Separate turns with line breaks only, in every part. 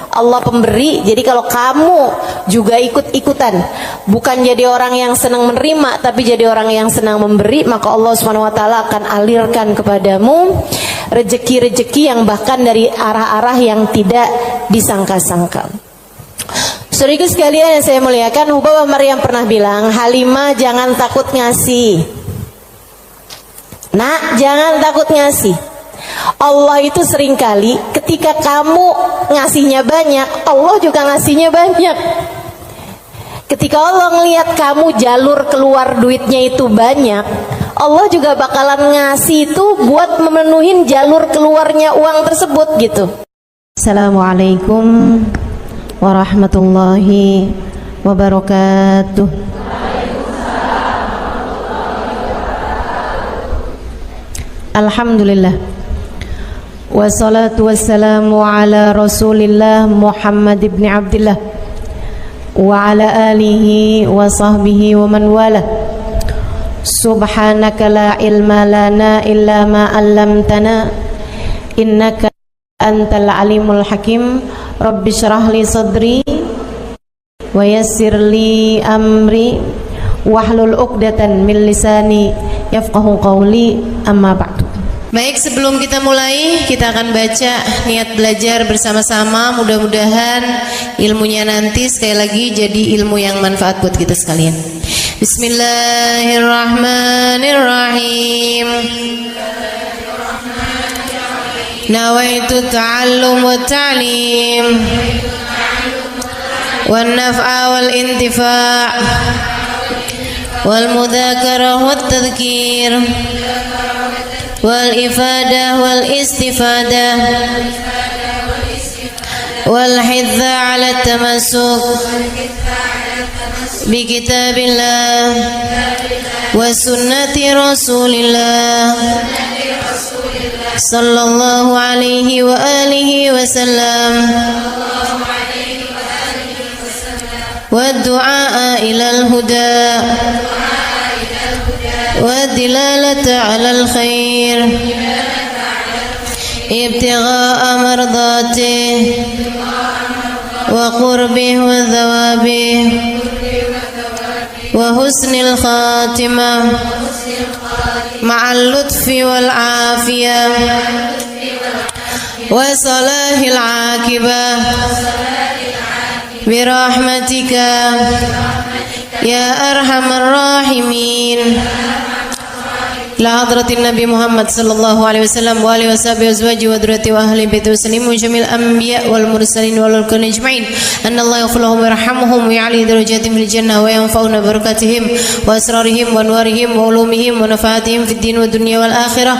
Allah pemberi. Jadi kalau kamu juga ikut-ikutan, bukan jadi orang yang senang menerima, tapi jadi orang yang senang memberi, maka Allah Subhanahu wa taala akan alirkan kepadamu rezeki-rezeki yang bahkan dari arah-arah yang tidak disangka-sangka. Saudaraku sekalian yang saya muliakan, Hubabah Maryam pernah bilang, Halimah jangan takut ngasih. Nak, jangan takut ngasih. Allah itu seringkali ketika kamu ngasihnya banyak, Allah juga ngasihnya banyak. Ketika Allah ngelihat kamu jalur keluar duitnya itu banyak, Allah juga bakalan ngasih itu buat memenuhin jalur keluarnya uang tersebut gitu. Assalamualaikum warahmatullahi wabarakatuh. Alhamdulillah, wassalatu wassalamu ala rasulillah Muhammad ibn Abdillah wa ala alihi wa sahbihi wa man wala. Subhanaka la ilma lana illa ma 'allamtana innaka antal alimul hakim. Rabbi syrah li sadri wa yassir li amri wahlul 'uqdatan min lisani yafqahu qawli, amma ba'du. Baik, sebelum kita mulai, kita akan baca niat belajar bersama-sama. Mudah-mudahan ilmunya nanti sekali lagi jadi ilmu yang manfaat buat kita sekalian. Bismillahirrahmanirrahim. Nawaitu ta'allum wa ta'lim wan naf'a wal intifa' wal mudzakarah wat tadhkir wal ifadah wal istifadah wal hidza 'ala tamassuk bi kitabillah wa sunnati rasulillah sallallahu alaihi wa alihi wasallam wa du'a ilal huda والدلالة على الخير ابتغاء مرضاته وقربه وثوابه وحسن الخاتمة مع اللطف والعافية وصلاح العاقبة برحمتك يا أرحم الراحمين. La hadratin Nabi Muhammad sallallahu alaihi wasallam wa alihi washabihi azwaji wa dzurriyyati wa ahli baiti wasallim wa jamil anbiya wal mursalin wal kulli ajma'in. Anna Allah yaghfir lahum wa yarhamuhum wa ya'li darajatihim fil jannah wa yanfa'una barakatihim wa asrarihim wa anwarihim wa ulumihim wa nafaatihim fid din wa dunya wal akhirah.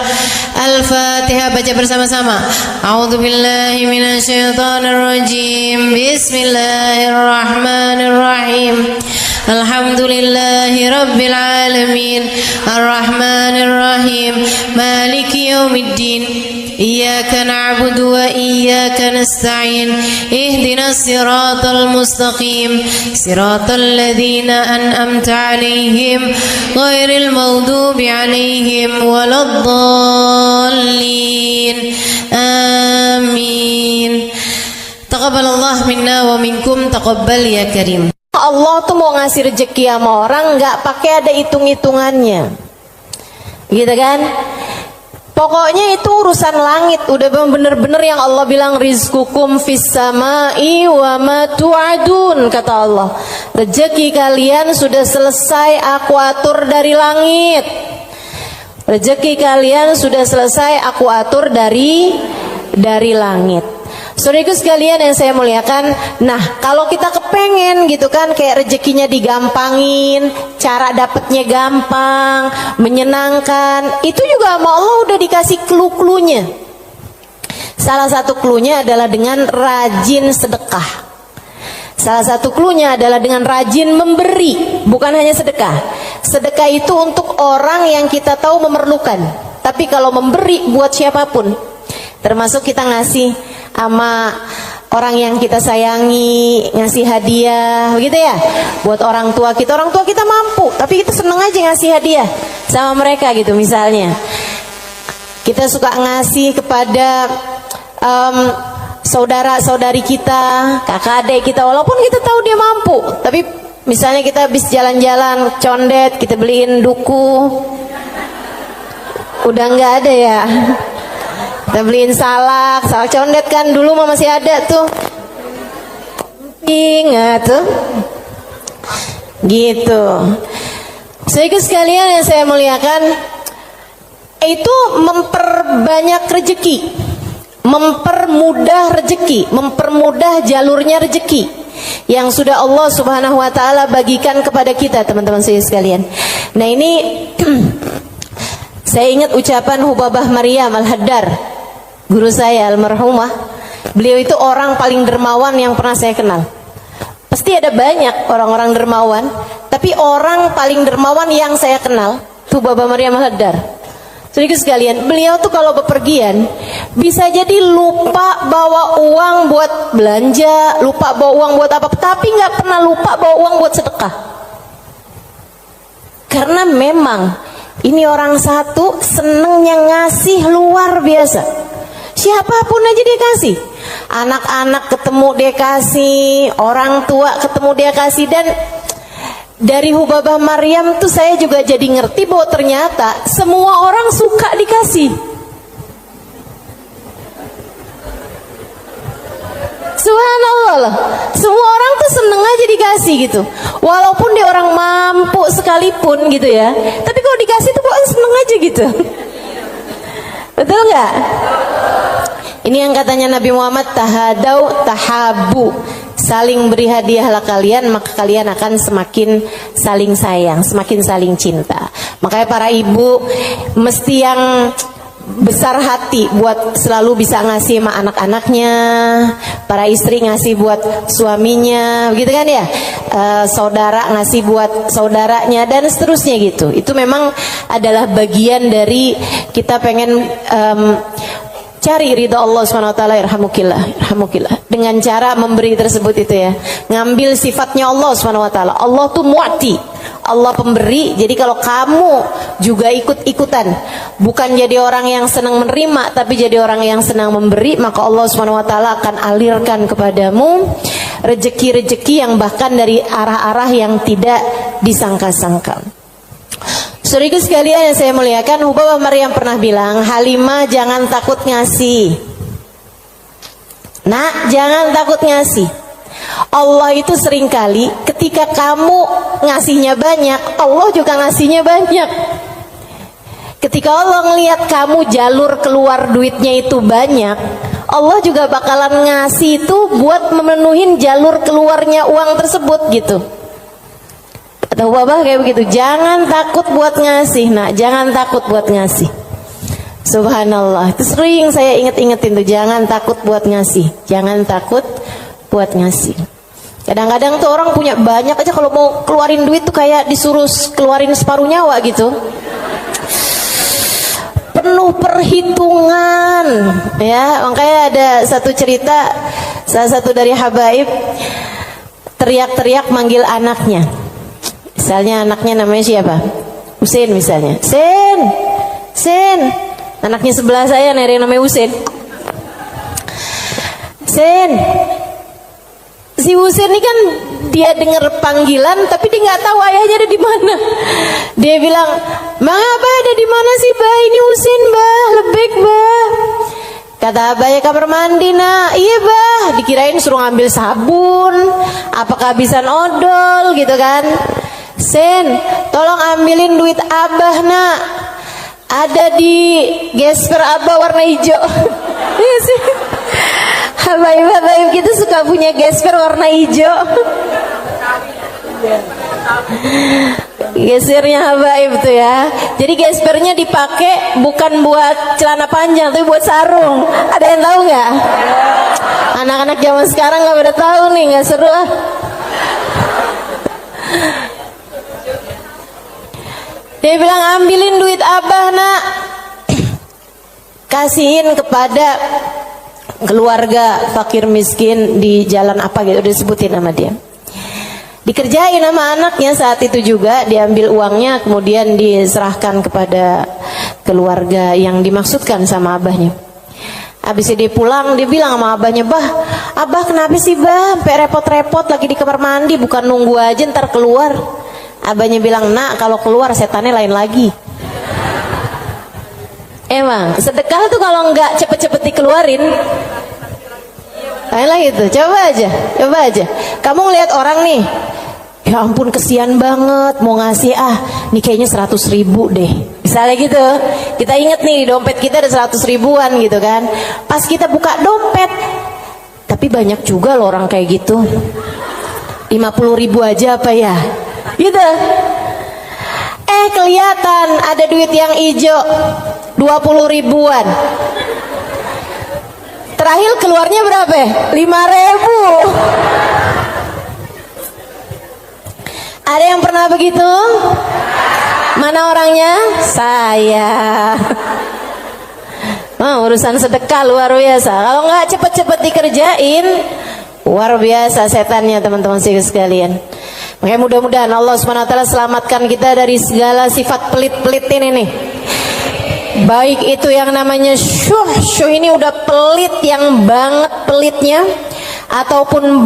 Al-Fatihah, baca bersama-sama. A'udzu billahi minasy syaithanir rajim. Bismillahirrahmanirrahim. Alhamdulillahi rabbil alamin. Ar-Rahmanir Rahim. Maliki yaumiddin. Iyyaka na'budu wa iyyaka nasta'in. Ihdinas siratal mustaqim. Siratal ladzina an'amta 'alaihim ghairil maghdubi 'alaihim waladdallin. Amin. Taqabbalallahu minna wa minkum, taqabbal ya karim. Allah tuh mau ngasih rezeki sama orang nggak pakai ada hitung-hitungannya, gitu kan? Pokoknya itu urusan langit, udah bener-bener yang Allah bilang rizqukum fis samai wa ma tu'adun, kata Allah. Rezeki kalian sudah selesai aku atur dari langit. Rezeki kalian sudah selesai aku atur dari langit. Saudaraku sekalian yang saya muliakan, nah kalau kita kepengen gitu kan kayak rezekinya digampangin, cara dapatnya gampang, menyenangkan, itu juga sama Allah udah dikasih clue-cluenya. Salah satu cluenya adalah dengan rajin sedekah. Salah satu cluenya adalah dengan rajin memberi, bukan hanya sedekah. Sedekah itu untuk orang yang kita tahu memerlukan, tapi kalau memberi buat siapapun, termasuk kita ngasih sama orang yang kita sayangi, ngasih hadiah, begitu ya. Buat orang tua kita mampu, tapi kita seneng aja ngasih hadiah sama mereka gitu. Misalnya kita suka ngasih kepada saudara-saudari kita, kakak adik kita, walaupun kita tahu dia mampu, tapi misalnya kita habis jalan-jalan condet, kita beliin duku, udah nggak ada ya, kita beliin salak condet kan, dulu mah masih ada tuh, ingat tuh, gitu. Sehingga sekalian yang saya muliakan, itu memperbanyak rezeki, mempermudah rezeki, mempermudah jalurnya rezeki yang sudah Allah Subhanahu wa taala bagikan kepada kita, teman-teman saya sekalian. Nah, ini saya ingat ucapan Hubabah Maryam Al-Haddar, guru saya almarhumah. Beliau itu orang paling dermawan yang pernah saya kenal. Pasti ada banyak orang-orang dermawan, tapi orang paling dermawan yang saya kenal Hubabah Maryam Al-Haddar. Sedikit sekalian, beliau tuh kalau bepergian bisa jadi lupa bawa uang buat belanja, lupa bawa uang buat apa, tapi nggak pernah lupa bawa uang buat sedekah. Karena memang ini orang satu senengnya ngasih luar biasa. Siapapun aja dia kasih. Anak-anak ketemu dia kasih, orang tua ketemu dia kasih. Dan dari Hubabah Maryam tuh saya juga jadi ngerti bahwa ternyata semua orang suka dikasih. Subhanallah lah, semua orang tuh seneng aja dikasih gitu. Walaupun dia orang mampu sekalipun gitu ya, tapi kalau dikasih tuh kok seneng aja gitu. Betul nggak? Ini yang katanya Nabi Muhammad, tahadau tahabu, saling beri hadiahlah kalian, maka kalian akan semakin saling sayang, semakin saling cinta. Makanya para ibu mesti yang besar hati buat selalu bisa ngasih sama anak-anaknya, para istri ngasih buat suaminya, begitu kan ya, saudara ngasih buat saudaranya dan seterusnya gitu. Itu memang adalah bagian dari kita pengen cari ridha Allah SWT. Irhamukillah dengan cara memberi tersebut itu ya, ngambil sifatnya Allah SWT. Allah tuh mu'ti, Allah pemberi. Jadi kalau kamu juga ikut-ikutan, bukan jadi orang yang senang menerima, tapi jadi orang yang senang memberi, maka Allah SWT akan alirkan kepadamu rezeki-rezeki yang bahkan dari arah-arah yang tidak disangka-sangka. Saudara sekalian yang saya muliakan, Hubabah Maryam pernah bilang, Halimah jangan takut ngasih. Nak, jangan takut ngasih. Allah itu seringkali ketika kamu ngasihnya banyak, Allah juga ngasihnya banyak. Ketika Allah ngelihat kamu jalur keluar duitnya itu banyak, Allah juga bakalan ngasih itu buat memenuhin jalur keluarnya uang tersebut gitu. Atau Babah kayak begitu, jangan takut buat ngasih, nak, jangan takut buat ngasih. Subhanallah, itu sering saya inget-ingetin tuh, jangan takut buat ngasih, jangan takut buat ngasih. Kadang-kadang tuh orang punya banyak aja, kalau mau keluarin duit tuh kayak disuruh keluarin separuh nyawa gitu. Penuh perhitungan, ya. Makanya ada satu cerita, salah satu dari habaib teriak-teriak manggil anaknya. Misalnya anaknya namanya siapa? Husein misalnya. Sen. Anaknya sebelah saya nih yang namanya Husein. Sen. Si Husein ini kan dia dengar panggilan tapi dia nggak tahu ayahnya ada di mana. Dia bilang, "Bang Abah ada di mana sih, Bah? Ini Husein, Bah. Lebek, Bah." Kata abahnya, kamar mandi, nak. Iya, Bah. Dikirain suruh ngambil sabun, apa kehabisan odol gitu kan. Sen, tolong ambilin duit Abah, nak. Ada di gesper Abah warna hijau. Iya sih. Habaib-habaib kita suka punya gesper warna hijau. Gespernya habaib tuh ya. Jadi gespernya dipakai bukan buat celana panjang, tapi buat sarung. Ada yang tahu nggak? Anak-anak zaman sekarang nggak pada tahu nih, nggak seru ah. Dia bilang, ambilin duit Abah, nak. Kasihin kepada keluarga fakir miskin di jalan apa gitu, disebutin sama dia. Dikerjain sama anaknya saat itu juga, diambil uangnya kemudian diserahkan kepada keluarga yang dimaksudkan sama abahnya. Habis dia pulang, dia bilang sama abahnya, "Bah, abah kenapa sih bah sampai repot-repot lagi di kamar mandi, bukan nunggu aja ntar keluar." Abahnya bilang, "Nak, kalau keluar setannya lain lagi." Emang sedekah tuh kalau nggak cepet-cepet dikeluarin lain lagi tuh. Coba aja kamu ngeliat orang nih, ya ampun kesian banget, mau ngasih nih kayaknya 100.000 deh, misalnya gitu. Kita inget nih di dompet kita ada 100 ribuan gitu kan. Pas kita buka dompet, tapi banyak juga loh orang kayak gitu, 50.000 aja apa ya gitu. Kelihatan ada duit yang hijau 20 ribuan, terakhir keluarnya berapa? 5.000. Ada yang pernah begitu? Mana orangnya? Saya. Urusan sedekah luar biasa. Kalau nggak cepet-cepet dikerjain, luar biasa setannya teman-teman sekalian. Makanya mudah-mudahan Allah Subhanahu wa taala selamatkan kita dari segala sifat pelit-pelit ini nih. Baik itu yang namanya syuh ini udah pelit yang banget pelitnya, ataupun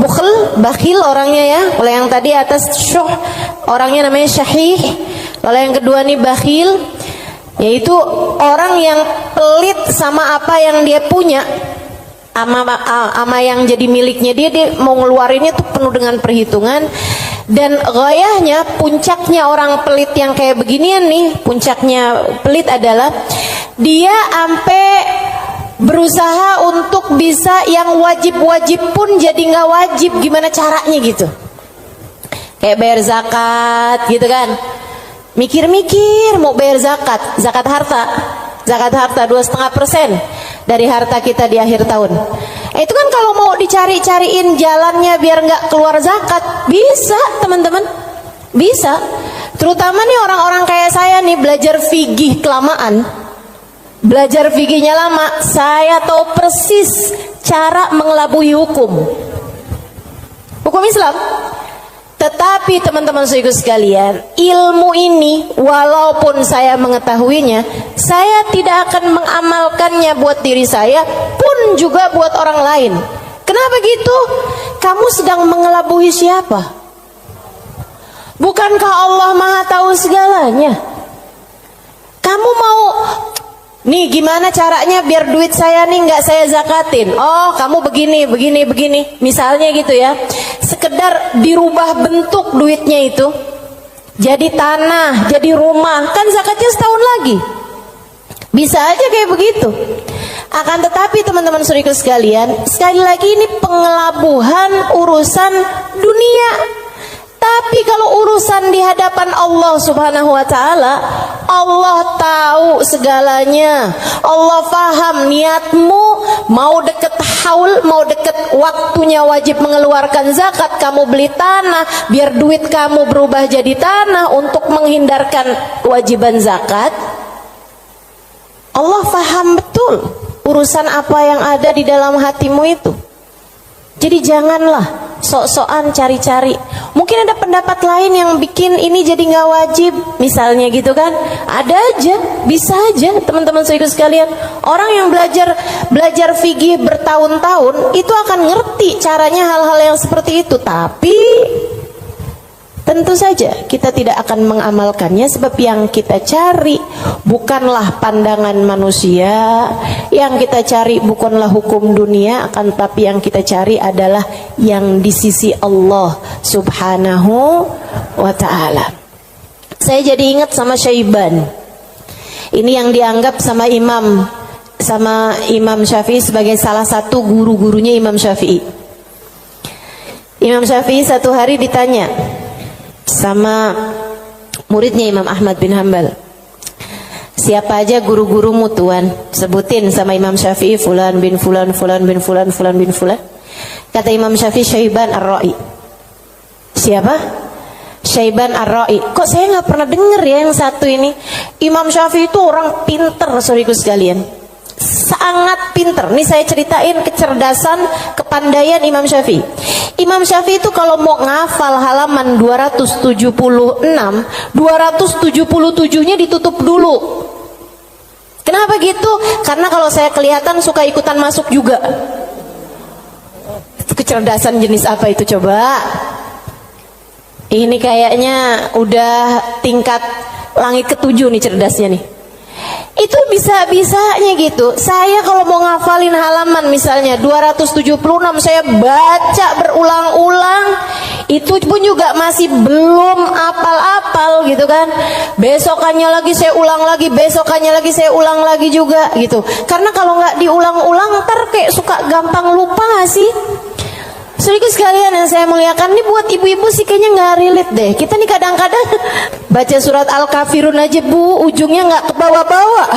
bakhil orangnya ya. Kalau yang tadi atas syuh orangnya namanya syahih. Kalau yang kedua nih bakhil, yaitu orang yang pelit sama apa yang dia punya, ama yang jadi miliknya dia mau ngeluarinnya tuh penuh dengan perhitungan. Dan gayahnya, puncaknya orang pelit yang kayak beginian nih, puncaknya pelit adalah dia sampai berusaha untuk bisa yang wajib-wajib pun jadi nggak wajib. Gimana caranya gitu? Kayak bayar zakat gitu kan, mikir-mikir mau bayar zakat harta 2,5% dari harta kita di akhir tahun. Itu kan kalau mau dicari-cariin jalannya biar nggak keluar zakat, bisa teman-teman, bisa. Terutama nih orang-orang kayak saya nih, belajar fikih kelamaan, belajar fikihnya lama, saya tahu persis cara mengelabui hukum Islam. Tetapi teman-teman sekalian, ilmu ini walaupun saya mengetahuinya, saya tidak akan mengamalkannya buat diri saya pun juga buat orang lain. Kenapa gitu? Kamu sedang mengelabui siapa? Bukankah Allah Maha tahu segalanya? Kamu mau nih gimana caranya biar duit saya nih nggak saya zakatin? Oh, kamu begini, misalnya gitu ya. Sekedar dirubah bentuk duitnya itu, jadi tanah, jadi rumah, kan zakatnya setahun lagi. Bisa aja kayak begitu. Akan tetapi teman-teman saudara sekalian, sekali lagi ini pengelabuhan urusan dunia. Tapi kalau urusan di hadapan Allah Subhanahu wa taala, Allah tahu segalanya. Allah paham niatmu, mau deket haul, mau deket waktunya wajib mengeluarkan zakat, kamu beli tanah biar duit kamu berubah jadi tanah untuk menghindarkan kewajiban zakat. Allah paham betul urusan apa yang ada di dalam hatimu itu. Jadi janganlah sok-sokan cari-cari. Mungkin ada pendapat lain yang bikin ini jadi nggak wajib, misalnya gitu kan? Ada aja, bisa aja teman-teman saudara sekalian. Orang yang belajar fikih bertahun-tahun itu akan ngerti caranya hal-hal yang seperti itu. Tapi tentu saja kita tidak akan mengamalkannya, sebab yang kita cari bukanlah pandangan manusia, yang kita cari bukanlah hukum dunia, akan tetapi yang kita cari adalah yang di sisi Allah Subhanahu wa ta'ala. Saya jadi ingat sama Syaiban. Ini yang dianggap sama Imam Syafi'i sebagai salah satu guru-gurunya Imam Syafi'i. Imam Syafi'i satu hari ditanya sama muridnya Imam Ahmad bin Hanbal, siapa aja guru-gurumu tuan? Sebutin sama Imam Syafi'i, fulan bin fulan, fulan bin fulan, fulan bin fulan. Kata Imam Syafi'i, Syaiban Ar-Ra'i. Siapa? Syaiban Ar-Ra'i. Kok saya nggak pernah dengar ya yang satu ini? Imam Syafi'i itu orang pinter, saudaraku sekalian, sangat pinter. Nih saya ceritain kecerdasan, kepandaian Imam Syafi'i. Imam Syafi'i itu kalau mau ngafal halaman 276, 277-nya ditutup dulu. Kenapa? Kenapa gitu? Karena kalau saya kelihatan suka ikutan masuk juga. Kecerdasan jenis apa itu coba? Ini kayaknya udah tingkat langit ke-7 nih cerdasnya nih. Itu bisa-bisanya gitu. Saya kalau mau ngafalin halaman misalnya 276, saya baca berulang-ulang, itu pun juga masih belum apal-apal gitu kan. Besokannya lagi saya ulang lagi, besokannya lagi saya ulang lagi juga gitu. Karena kalau nggak diulang-ulang ntar kayak suka gampang lupa nggak sih? Sedikit sekalian yang saya muliakan, ini buat ibu-ibu sih kayaknya nggak relate deh. Kita nih kadang-kadang baca surat Al-Kafirun aja bu, ujungnya nggak ke bawah-bawah.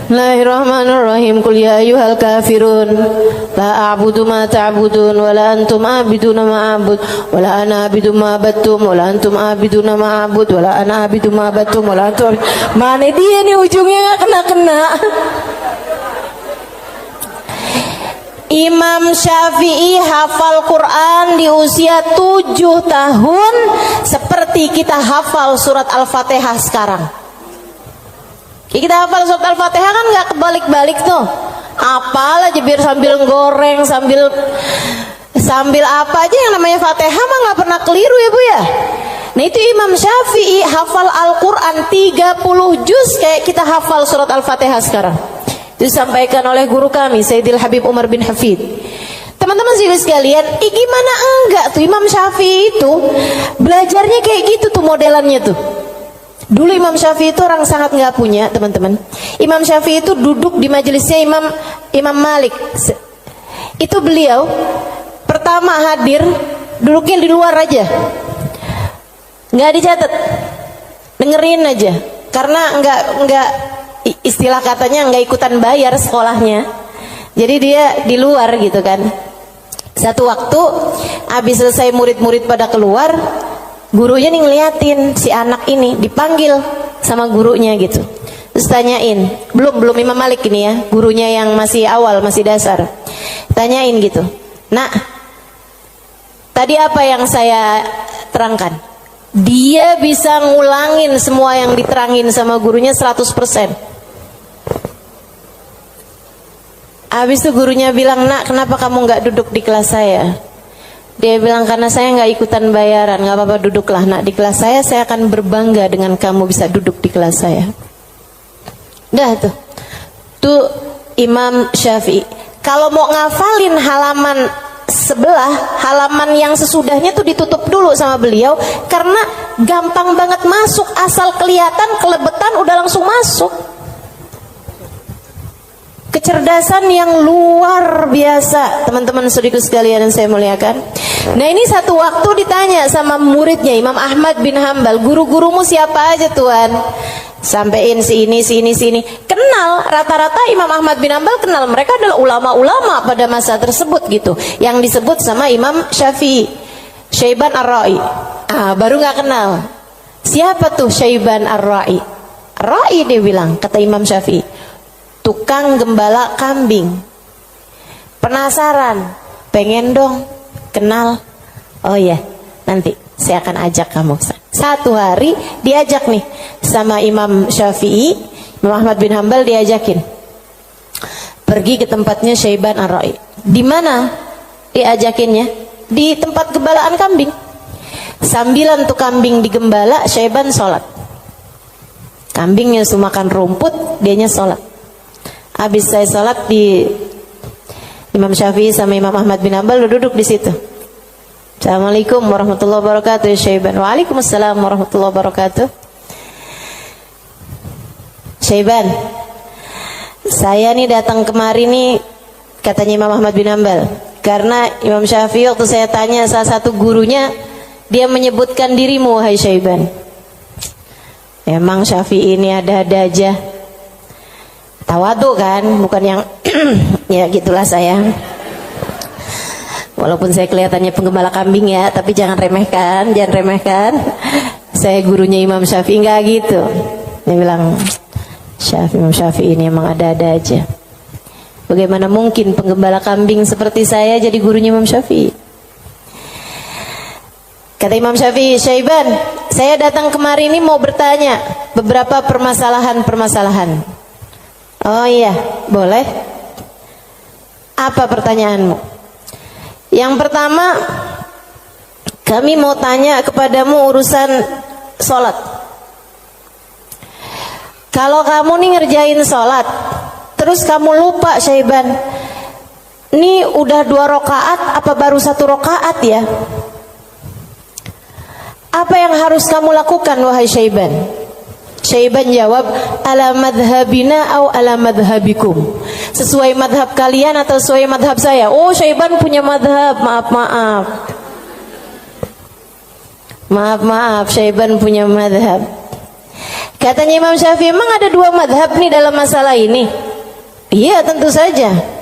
Bismillahirrahmanirrahim. Qul ya ayyuhal kafirun la a'budu ma ta'budun wa la antum a'biduna ma a'bud wa la ana a'budu ma abattum wa la antum a'biduna ma a'bud wa la ana a'budu ma abattum wa la antum. Mana dia nih ujungnya nggak kena-kena. Imam Syafi'i hafal Quran di usia 7 tahun seperti kita hafal surat Al-Fatihah sekarang. Kita hafal surat Al-Fatihah kan gak kebalik-balik tuh. Apal aja biar sambil goreng, sambil apa aja yang namanya Fatihah mah gak pernah keliru ya bu ya. Nah itu Imam Syafi'i hafal Al-Quran 30 juz kayak kita hafal surat Al-Fatihah sekarang. Disampaikan oleh guru kami Sayyidil Habib Umar bin Hafid. Teman-teman sekalian, gimana enggak tuh Imam Syafi'i itu belajarnya kayak gitu tuh modelannya tuh. Dulu Imam Syafi'i itu orang sangat nggak punya teman-teman. Imam Syafi'i itu duduk di majelisnya Imam Malik. Itu beliau pertama hadir duduknya di luar aja, nggak dicatat, dengerin aja. Karena nggak istilah katanya nggak ikutan bayar sekolahnya, jadi dia di luar gitu kan. Satu waktu habis selesai murid-murid pada keluar, gurunya nih ngeliatin si anak ini dipanggil sama gurunya gitu. Terus tanyain, belum Imam Malik ini ya, gurunya yang masih awal, masih dasar. Tanyain gitu, nak, tadi apa yang saya terangkan? Dia bisa ngulangin semua yang diterangin sama gurunya 100%. Habis itu gurunya bilang, nak kenapa kamu nggak duduk di kelas saya? Dia bilang, karena saya nggak ikutan bayaran. Nggak apa-apa, duduklah nak di kelas saya akan berbangga dengan kamu bisa duduk di kelas saya. Dah tuh Imam Syafi'i. Kalau mau ngafalin halaman sebelah, halaman yang sesudahnya tuh ditutup dulu sama beliau, karena gampang banget masuk, asal kelihatan kelebetan udah langsung masuk. Kecerdasan yang luar biasa, teman-teman saudaraku sekalian yang saya muliakan. Nah ini satu waktu ditanya sama muridnya Imam Ahmad bin Hambal, guru-gurumu siapa aja tuan? Sampein si ini. Kenal, rata-rata Imam Ahmad bin Hambal kenal, mereka adalah ulama-ulama pada masa tersebut gitu. Yang disebut sama Imam Syafi'i, Syaiban Ar-Ra'i. Baru nggak kenal. Siapa tuh Syaiban Ar-Ra'i? Ar-Ra'i dia bilang, kata Imam Syafi'i, tukang gembala kambing. Penasaran, pengen dong kenal. Oh ya, nanti saya akan ajak kamu. Satu hari diajak nih sama Imam Syafi'i, Imam Ahmad bin Hambal diajakin pergi ke tempatnya Syaiban Ar-Ra'i. Di mana diajakinnya? Di tempat gembalaan kambing. Sambilan tuh kambing digembala, Syaiban sholat. Kambingnya makan rumput, dianya sholat. Habis saya sholat, di Imam Syafi'i sama Imam Ahmad bin Hambal duduk di situ. Assalamualaikum warahmatullahi wabarakatuh Syaiban. Waalaikumsalam warahmatullahi wabarakatuh. Syaiban, saya nih datang kemari nih, katanya Imam Ahmad bin Hambal, karena Imam Syafi'i waktu saya tanya salah satu gurunya, dia menyebutkan dirimu wahai Syaiban. Emang Syafi'i ini ada-ada aja. Tawadu kan, bukan yang ya gitulah saya. Walaupun saya kelihatannya penggembala kambing ya, tapi jangan remehkan. Saya gurunya Imam Syafi'i, enggak gitu. Dia bilang, Imam Syafi'i ini emang ada-ada aja. Bagaimana mungkin penggembala kambing seperti saya jadi gurunya Imam Syafi'i? Kata Imam Syafi'i, Syaiban, Saya datang kemari ini mau bertanya beberapa permasalahan-permasalahan. Oh iya, boleh. Apa pertanyaanmu? Yang pertama, kami mau tanya kepadamu urusan sholat. Kalau kamu nih ngerjain sholat, terus kamu lupa Syaiban, ini udah 2 rakaat apa baru 1 rakaat ya? Apa yang harus kamu lakukan wahai Syaiban? Syaiban jawab, ala madhabina au ala madhabikum. Sesuai madhab kalian atau sesuai madhab saya? Oh, Syaiban punya madhab, maaf, Syaiban punya madhab. Katanya Imam Syafi'i, memang ada 2 madhab nih dalam masalah ini? Iya, tentu saja.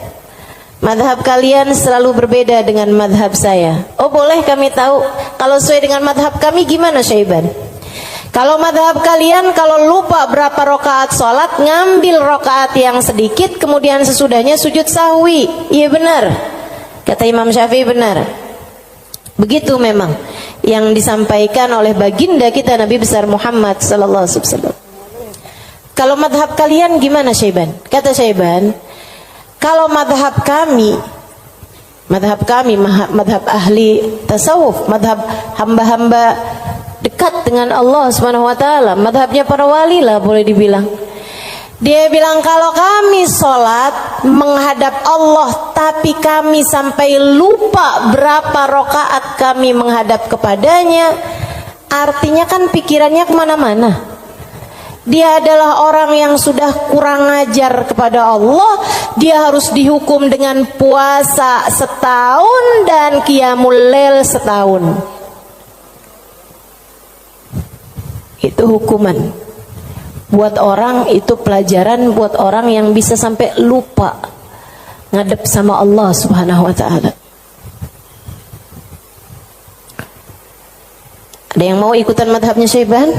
Madhab kalian selalu berbeda dengan madhab saya. Oh, boleh kami tahu kalau sesuai dengan madhab kami gimana Syaiban? Kalau madhab kalian, kalau lupa berapa rakaat sholat, ngambil rakaat yang sedikit, kemudian sesudahnya sujud sahwi. Iya benar, kata Imam Syafi'i, benar. Begitu memang yang disampaikan oleh baginda kita Nabi besar Muhammad sallallahu alaihi wasallam. Kalau madhab kalian gimana Syaiban? Kata Syaiban, kalau madhab kami, madhab ahli tasawuf, madhab hamba-hamba dekat dengan Allah Subhanahu wa taala, madhabnya para wali lah boleh dibilang. Dia bilang kalau kami sholat menghadap Allah tapi kami sampai lupa berapa rakaat kami menghadap kepadanya, artinya kan pikirannya kemana-mana. Dia adalah orang yang sudah kurang ajar kepada Allah. Dia harus dihukum dengan puasa setahun dan qiyamul lail setahun. Itu hukuman buat orang, itu pelajaran buat orang yang bisa sampai lupa ngadep sama Allah Subhanahu wa ta'ala. Ada yang mau ikutan madhabnya Syaiban?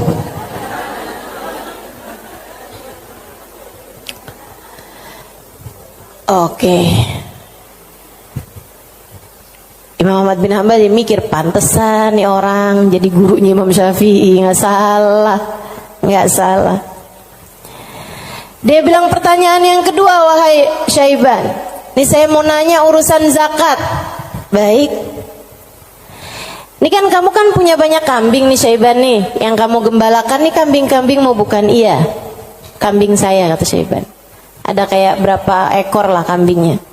Oke. Imam Ahmad bin Hanbal dia mikir, pantesan nih orang jadi gurunya Imam Syafi'i. Nggak salah. Dia bilang pertanyaan yang kedua, wahai Syaiban, ini saya mau nanya urusan zakat. Baik. Ini kan kamu kan punya banyak kambing nih Syaiban nih, yang kamu gembalakan nih kambing-kambing mau bukan? Iya, kambing saya, kata Syaiban. Ada kayak berapa ekor lah kambingnya.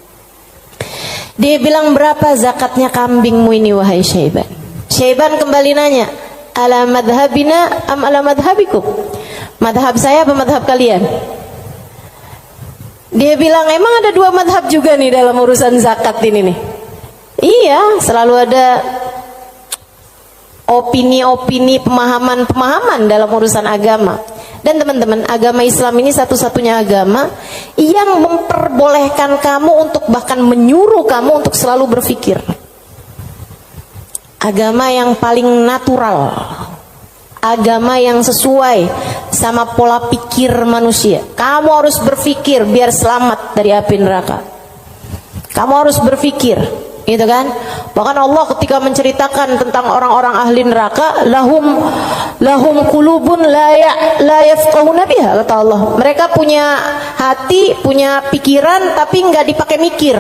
Dia bilang, berapa zakatnya kambingmu ini wahai Syaiban? Syaiban kembali nanya, ala madhabina am ala madhabikum? Madhab saya apa madhab kalian? Dia bilang, emang ada 2 madhab juga nih dalam urusan zakat ini nih? Iya, selalu ada opini-opini, pemahaman-pemahaman dalam urusan agama. Dan teman-teman, agama Islam ini satu-satunya agama yang memperbolehkan kamu untuk, bahkan menyuruh kamu untuk selalu berpikir. Agama yang paling natural, agama yang sesuai sama pola pikir manusia. Kamu harus berpikir biar selamat dari api neraka. Kamu harus berpikir, gitu kan? Bahkan Allah ketika menceritakan tentang orang-orang ahli neraka, lahum qulubun la yafqahuna biha, kata Allah. Mereka punya hati, punya pikiran tapi nggak dipakai mikir.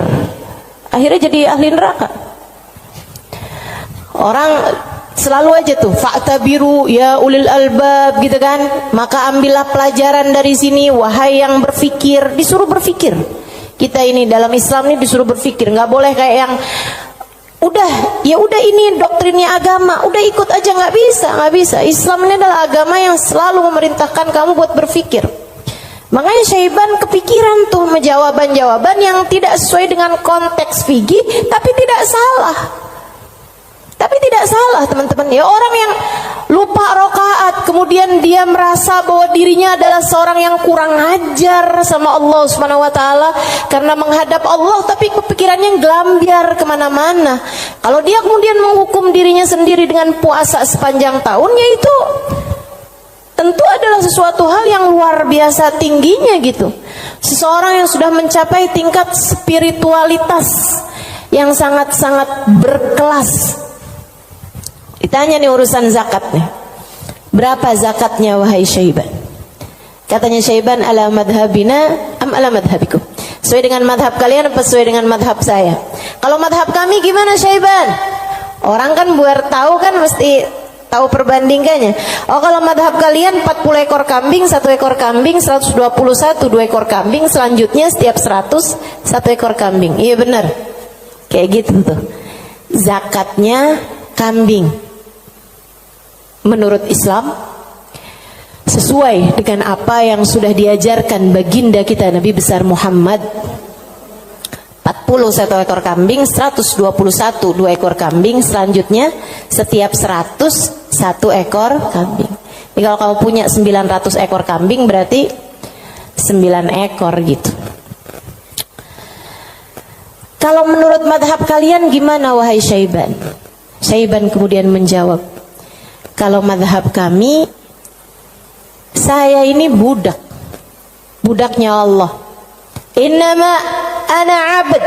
Akhirnya jadi ahli neraka. Orang selalu aja tuh fa'tabiru ya ulil albab, gitu kan? Maka ambillah pelajaran dari sini wahai yang berpikir. Disuruh berpikir. Kita ini dalam Islam ini disuruh berpikir, nggak boleh kayak yang udah ini doktrinnya agama, udah ikut aja, nggak bisa. Islam ini adalah agama yang selalu memerintahkan kamu buat berpikir. Makanya Syaiban kepikiran tuh jawaban-jawaban yang tidak sesuai dengan konteks fikih, tapi tidak salah. Teman-teman. Ya, orang yang lupa rakaat kemudian dia merasa bahwa dirinya adalah seorang yang kurang ajar sama Allah Subhanahu wa taala karena menghadap Allah, tapi kepikirannya gelambiar kemana-mana. Kalau dia kemudian menghukum dirinya sendiri dengan puasa sepanjang tahun, yaitu tentu adalah sesuatu hal yang luar biasa tingginya gitu. Seseorang yang sudah mencapai tingkat spiritualitas yang sangat-sangat berkelas. Ditanya nih urusan zakat nih. Berapa zakatnya wahai Syaiban? Katanya Syaiban, ala madhabina am ala madhabikum? Sesuai dengan madhab kalian apa sesuai dengan madhab saya? Kalau madhab kami gimana Syaiban? Orang kan buat tahu kan mesti tahu perbandingannya. Oh kalau madhab kalian 40 ekor kambing, 1 ekor kambing, 121, 2 ekor kambing, selanjutnya setiap 100, 1 ekor kambing. Iya benar. Kayak gitu tuh. Zakatnya kambing. Menurut Islam sesuai dengan apa yang sudah diajarkan baginda kita Nabi besar Muhammad. 40 1 ekor kambing, 121 2 ekor kambing, selanjutnya setiap 100 1 ekor kambing. Jadi kalau kamu punya 900 ekor kambing berarti 9 ekor gitu. Kalau menurut madhab kalian gimana wahai Syaiban? Syaiban kemudian menjawab, kalau madhab kami, saya ini budak, budaknya Allah. Innama ana abd,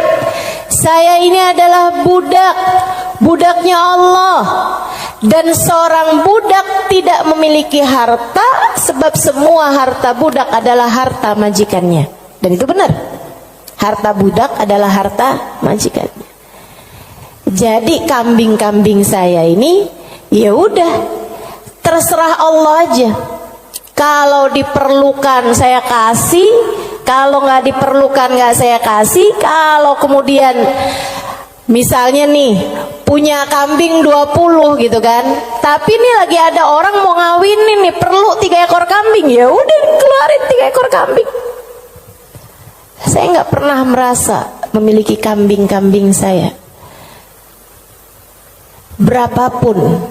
saya ini adalah budak, budaknya Allah. Dan seorang budak tidak memiliki harta, sebab semua harta budak adalah harta majikannya. Dan itu benar, harta budak adalah harta majikannya. Jadi kambing-kambing saya ini, ya udah, terserah Allah aja. Kalau diperlukan saya kasih, kalau nggak diperlukan nggak saya kasih. Kalau kemudian misalnya nih punya kambing 20 gitu kan, tapi nih lagi ada orang mau ngawinin nih, perlu 3 ekor kambing, ya udah keluarin 3 ekor kambing. Saya nggak pernah merasa memiliki kambing-kambing saya. Berapapun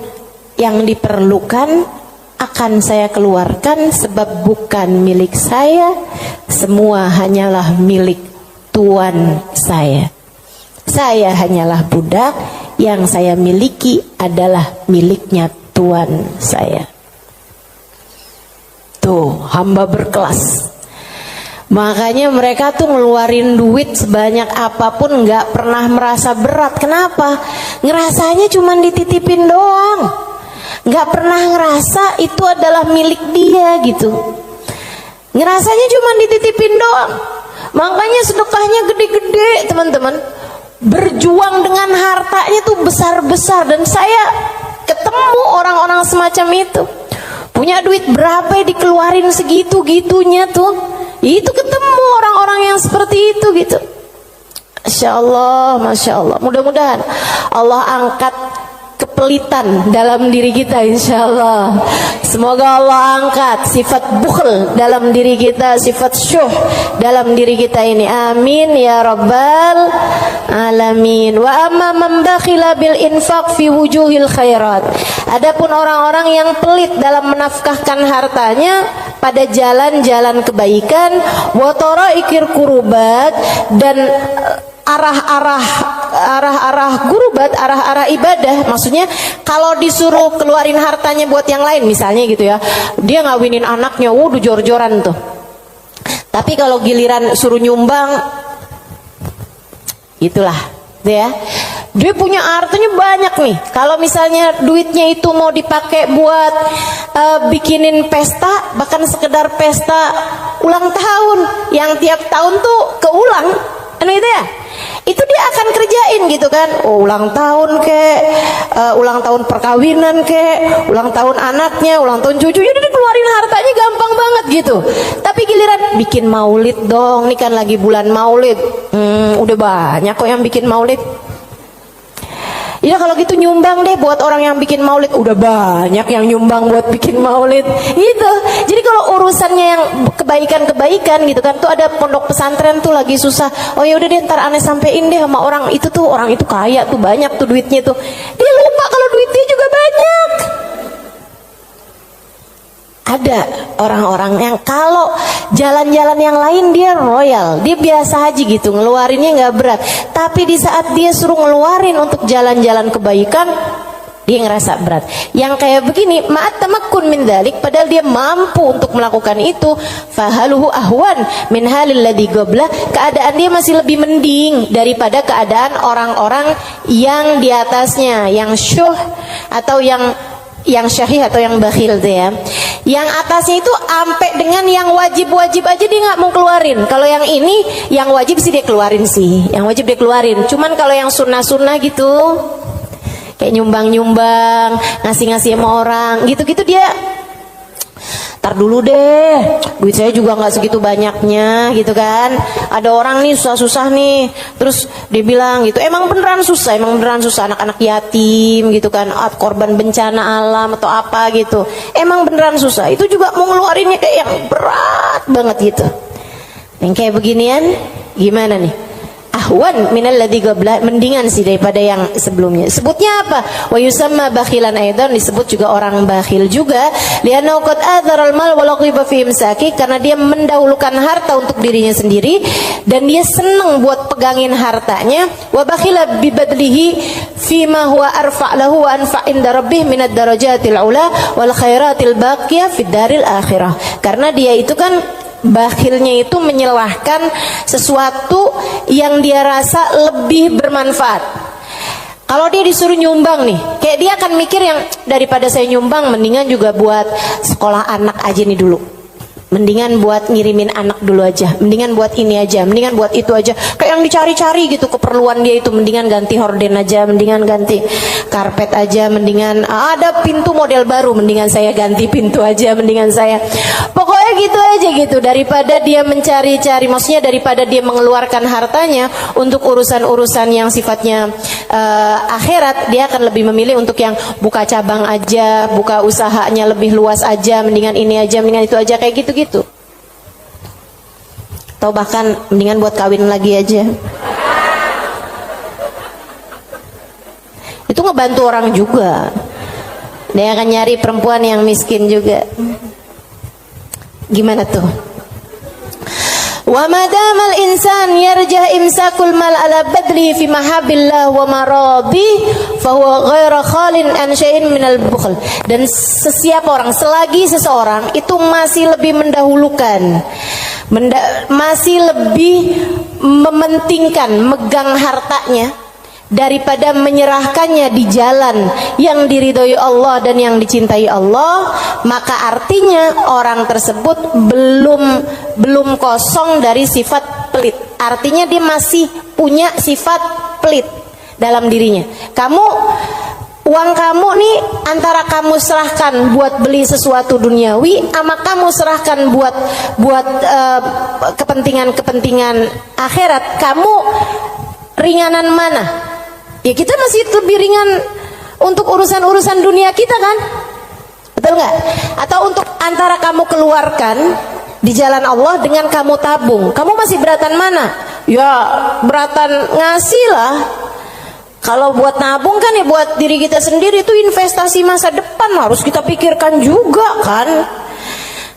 yang diperlukan akan saya keluarkan, sebab bukan milik saya, semua hanyalah milik Tuan saya. Saya hanyalah budak, yang saya miliki adalah miliknya Tuan saya. Tuh, hamba berkelas. Makanya mereka tuh ngeluarin duit sebanyak apapun nggak pernah merasa berat. Kenapa? Ngerasanya cuma dititipin doang, nggak pernah ngerasa itu adalah milik dia gitu. Ngerasanya cuma dititipin doang. Makanya sedekahnya gede-gede teman-teman. Berjuang dengan hartanya tuh besar-besar. Dan saya ketemu orang-orang semacam itu. Punya duit berapa dikeluarin segitu-gitunya tuh. Itu ketemu orang-orang yang seperti itu gitu. Masya Allah, Masya Allah. Mudah-mudahan Allah angkat kepelitan dalam diri kita, insya Allah. Semoga Allah angkat sifat bukhl dalam diri kita, sifat syuh dalam diri kita ini. Amin ya rabbal alamin. Wa amma man bakhila bil infaq fi wujuhil khairat. Adapun orang-orang yang pelit dalam menafkahkan hartanya pada jalan-jalan kebaikan, wa taraikir kurubat, dan arah-arah gurubat, arah-arah ibadah. Maksudnya kalau disuruh keluarin hartanya buat yang lain misalnya gitu ya, dia ngawinin anaknya, wuduh jor-joran tuh. Tapi kalau giliran suruh nyumbang, itulah ya, dia punya hartanya banyak nih. Kalau misalnya duitnya itu mau dipakai buat bikinin pesta, bahkan sekedar pesta ulang tahun yang tiap tahun tuh keulang, itu ya, itu dia akan kerjain gitu kan. Ulang tahun ulang tahun perkawinan ulang tahun anaknya, ulang tahun cucunya, dia keluarin hartanya gampang banget gitu. Tapi giliran bikin maulid dong, ini kan lagi bulan maulid, udah banyak kok yang bikin maulid. Ya kalau gitu nyumbang deh buat orang yang bikin maulid, udah banyak yang nyumbang buat bikin maulid gitu. Jadi kalau urusannya yang kebaikan-kebaikan gitu kan, tuh ada pondok pesantren tuh lagi susah, oh ya udah deh ntar aneh sampein deh sama orang itu tuh, orang itu kaya tuh, banyak tuh duitnya tuh. Dia lupa kalau duitnya juga banyak. Ada orang-orang yang kalau jalan-jalan yang lain dia royal, dia biasa aja gitu, ngeluarinnya nggak berat. Tapi di saat dia suruh ngeluarin untuk jalan-jalan kebaikan, dia ngerasa berat. Yang kayak begini, ma'at tamakkun min dzalik, padahal dia mampu untuk melakukan itu, fahaluhu ahwan min halil ladzi qabla, keadaan dia masih lebih mending daripada keadaan orang-orang yang di atasnya, yang syuh atau yang yang syahih atau yang bakhil tuh ya. Yang atasnya itu sampai dengan yang wajib-wajib aja dia nggak mau keluarin. Kalau yang ini yang wajib sih dia keluarin sih. Yang wajib dia keluarin. Cuman kalau yang sunnah-sunnah gitu, kayak nyumbang-nyumbang, ngasih-ngasih sama orang, gitu-gitu dia tar dulu deh, duit saya juga nggak segitu banyaknya gitu kan. Ada orang nih susah-susah nih, terus dia bilang gitu, emang beneran susah anak-anak yatim gitu kan, korban bencana alam atau apa gitu, emang beneran susah. Itu juga mau ngeluarinnya kayak yang berat banget gitu. Yang kayak beginian gimana nih? Ahwan minal ladzi qabla, mendingan sih daripada yang sebelumnya. Sebutnya apa? Wa yusamma bakhilan aidan, disebut juga orang bakhil juga. Li'annahu qad athara al-mal wa laqiba fi imsaki, karena dia mendahulukan harta untuk dirinya sendiri dan dia senang buat pegangin hartanya. Wa bakhila bi badlihi fi ma huwa arfa' lahu wa anfa' inda rabbih min ad-darajatil ula wal khairatil baqiyah fid daril akhirah. Karena dia itu kan bakhilnya itu menyelahkan sesuatu yang dia rasa lebih bermanfaat. Kalau dia disuruh nyumbang nih, kayak dia akan mikir yang daripada saya nyumbang, mendingan juga buat sekolah anak aja nih dulu, mendingan buat ngirimin anak dulu aja, mendingan buat ini aja, mendingan buat itu aja. Kayak yang dicari-cari gitu keperluan dia itu, mendingan ganti horden aja, mendingan ganti karpet aja, mendingan ada pintu model baru, mendingan saya ganti pintu aja, mendingan saya pokoknya gitu aja gitu. Daripada dia mencari-cari, maksudnya daripada dia mengeluarkan hartanya untuk urusan-urusan yang sifatnya akhirat, dia akan lebih memilih untuk yang buka cabang aja, buka usahanya lebih luas aja, mendingan ini aja, mendingan itu aja, kayak gitu. Atau bahkan mendingan buat kawin lagi aja. Itu ngebantu orang juga. Dia akan nyari perempuan yang miskin juga. Gimana tuh? Wa madamal insan yarjah imsakul mal ala badli fi mahabillah wa maradi fa huwa ghairu khalin an syai'in minal bukhl. Dan sesiapa orang, selagi seseorang itu masih lebih mendahulukan, masih lebih mementingkan megang hartanya daripada menyerahkannya di jalan yang diridhoi Allah dan yang dicintai Allah, maka artinya orang tersebut belum kosong dari sifat pelit. Artinya dia masih punya sifat pelit dalam dirinya. Uang kamu nih antara kamu serahkan buat beli sesuatu duniawi, sama kamu serahkan buat kepentingan akhirat, kamu ringanan mana? Ya kita masih lebih ringan untuk urusan-urusan dunia kita kan? Betul nggak? Atau untuk antara kamu keluarkan di jalan Allah dengan kamu tabung, kamu masih beratan mana? Ya beratan ngasih lah. Kalau buat nabung kan ya buat diri kita sendiri, itu investasi masa depan, harus kita pikirkan juga kan.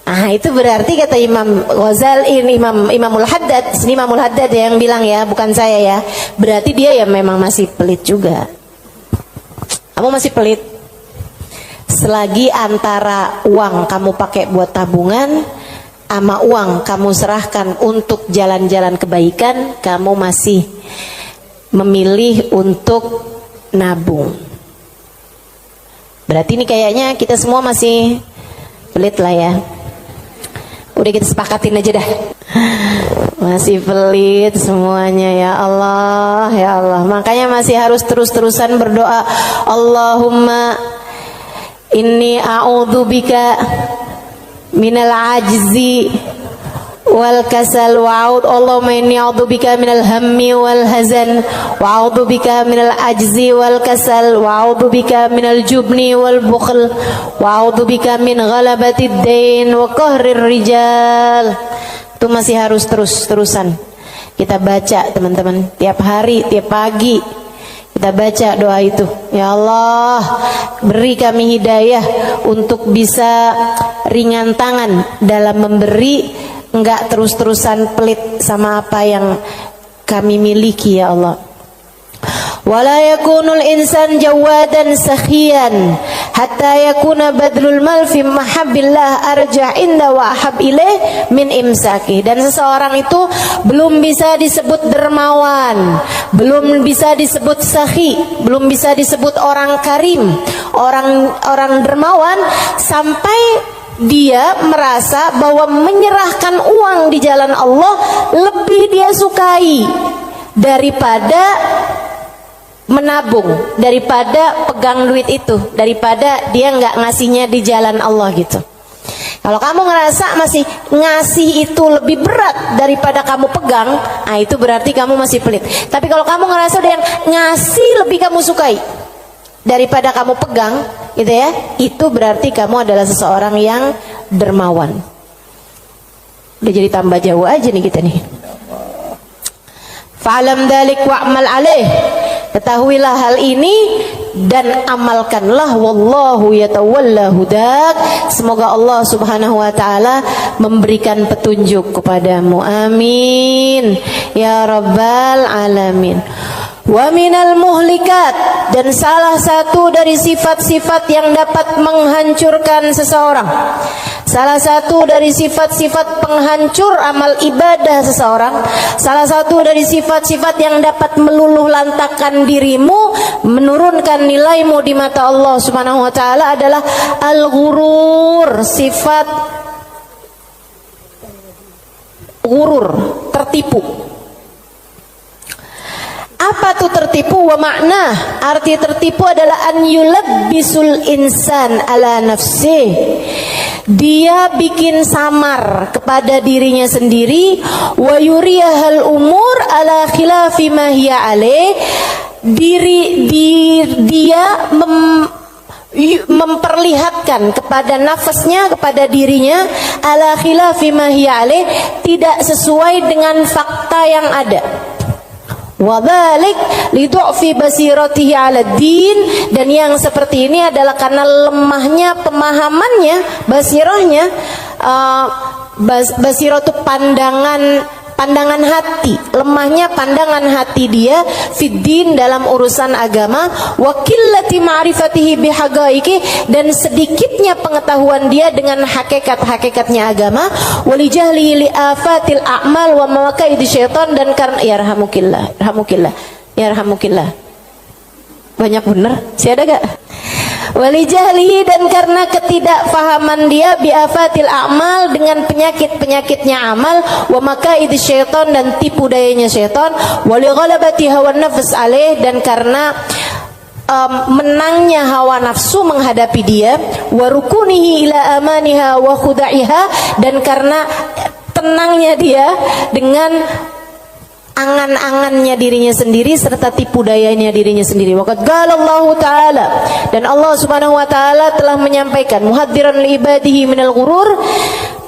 Nah itu berarti kata Imam Ghazali, Imamul Haddad, Imamul Haddad yang bilang ya, bukan saya ya. Berarti dia ya memang masih pelit juga. Kamu masih pelit. Selagi antara uang kamu pakai buat tabungan sama uang kamu serahkan untuk jalan-jalan kebaikan, kamu masih memilih untuk nabung. Berarti ini kayaknya kita semua masih pelit lah ya. Udah kita sepakatin aja dah. Masih pelit semuanya, ya Allah, ya Allah. Makanya masih harus terus-terusan berdoa. Allahumma inni a'udzubika minal ajzi wal kasal wa'ud. Allahumma inni a'udzubika minal hammi wal hazan wa a'udzubika minal ajzi wal kasal wa a'udzubika minal jubni wal bukhl wa a'udzubika min ghalabatid dain wa qahrir rijal. Itu masih harus terus-terusan kita baca teman-teman, tiap hari, tiap pagi kita baca doa itu. Ya Allah, beri kami hidayah untuk bisa ringan tangan dalam memberi, enggak terus-terusan pelit sama apa yang kami miliki ya Allah. Wala yakunul insan jawadan sakhiyan hatta yakuna badlul mal fi mahabbillah arja inda wa ahab ilaih min imsaki. Dan seseorang itu belum bisa disebut dermawan, belum bisa disebut sakhi, belum bisa disebut orang karim, orang dermawan sampai dia merasa bahwa menyerahkan uang di jalan Allah lebih dia sukai daripada menabung, daripada pegang duit itu, daripada dia nggak ngasihnya di jalan Allah gitu. Kalau kamu ngerasa masih ngasih itu lebih berat daripada kamu pegang, nah itu berarti kamu masih pelit. Tapi kalau kamu ngerasa udah yang ngasih lebih kamu sukai daripada kamu pegang, gitu ya, itu berarti kamu adalah seseorang yang dermawan. Udah jadi tambah jauh aja nih kita nih. Fa'alam dzalik wa'mal alaih. Ketahuilah hal ini dan amalkanlah, wallahu yatawalla hudak. Semoga Allah Subhanahu wa taala memberikan petunjuk kepadamu. Amin ya rabbal alamin. Wa minal muhlikat, dan salah satu dari sifat-sifat yang dapat menghancurkan seseorang, salah satu dari sifat-sifat penghancur amal ibadah seseorang, salah satu dari sifat-sifat yang dapat meluluh lantakkan dirimu, menurunkan nilaimu di mata Allah Subhanahu wa taala adalah al-ghurur, sifat ghurur, tertipu. Apa tuh tertipu? Wa makna, arti tertipu adalah an yulabbisul insan ala nafsih. Dia bikin samar kepada dirinya sendiri, wa yuriyahal umur ala khilafi ma hiya alaih. Dia memperlihatkan kepada nafasnya, kepada dirinya, ala khilafi ma hiya alaih, tidak sesuai dengan fakta yang ada. Wadzalik lidu'fi basiratihi 'ala din, dan yang seperti ini adalah karena lemahnya pemahamannya, basirahnya, basirah itu pandangan hati, lemahnya pandangan hati dia fiddin, dalam urusan agama, wa qillati ma'rifatihi bihaqaiqi, dan sedikitnya pengetahuan dia dengan hakikat-hakikatnya agama, walijahli li afatil a'mal wa mawaqa'id syaitan, dan karena yarhamukillah banyak bener sih, ada gak? Walijahlihi, dan karena ketidakfahaman dia biafatil a'mal, dengan penyakit-penyakitnya amal, wa makaid syaitan, dan tipu dayanya syaitan, walighalabati hawa nafs alaih, dan karena menangnya hawa nafsu menghadapi dia, wa rukunihi ila amaniha wa khuda'iha, dan karena tenangnya dia dengan angan-angannya dirinya sendiri serta tipu dayanya dirinya sendiri. Waqad qala Allah taala, dan Allah Subhanahu wa taala telah menyampaikan muhadziran li ibadihi minal ghurur,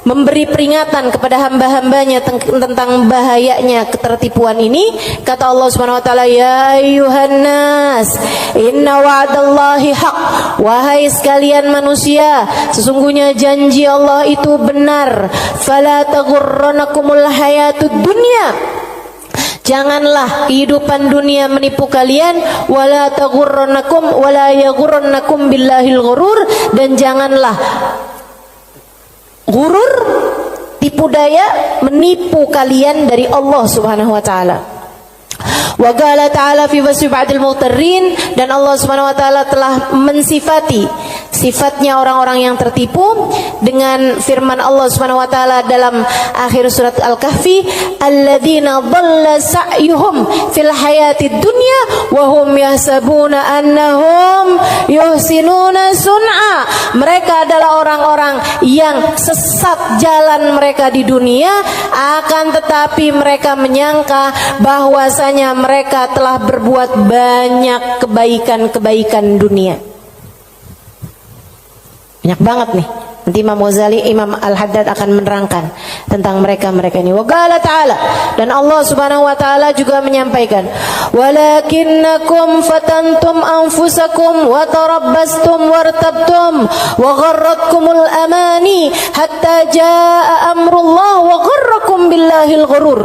memberi peringatan kepada hamba-hambanya tentang bahayanya ketertipuan ini. Kata Allah Subhanahu wa taala, ya ayyuhan nas inna wa'dallahi haq, wahai sekalian manusia, sesungguhnya janji Allah itu benar. Fala taghurrannakumul hayatud dunya, janganlah kehidupan dunia menipu kalian, wala taghurrannakum wala yaghurrannakum billahil ghurur, dan janganlah ghurur, tipu daya, menipu kalian dari Allah Subhanahu wa taala. Wa qala ta'ala fi wasfi ba'dil mughtarrin, dan Allah Subhanahu wa taala telah mensifati sifatnya orang-orang yang tertipu dengan firman Allah Subhanahu wa taala dalam akhir surat Al-Kahfi, alladzina dhalla sa'yuhum fil hayatid dunya wa hum yahsabuna annahum yuhsinuna sun'a. Mereka adalah orang-orang yang sesat jalan mereka di dunia, akan tetapi mereka menyangka bahwasanya mereka telah berbuat banyak kebaikan-kebaikan dunia. Banyak banget nih. Nanti Imam Ghazali, Imam Al-Haddad akan menerangkan tentang mereka-mereka ini. Wa qala ta'ala, dan Allah Subhanahu wa taala juga menyampaikan, walakinnakum fatantum anfusakum wa tarabbastum wartabtum wa gharratkumul amani hatta jaa amrullah wa gharrakum billahil ghurur.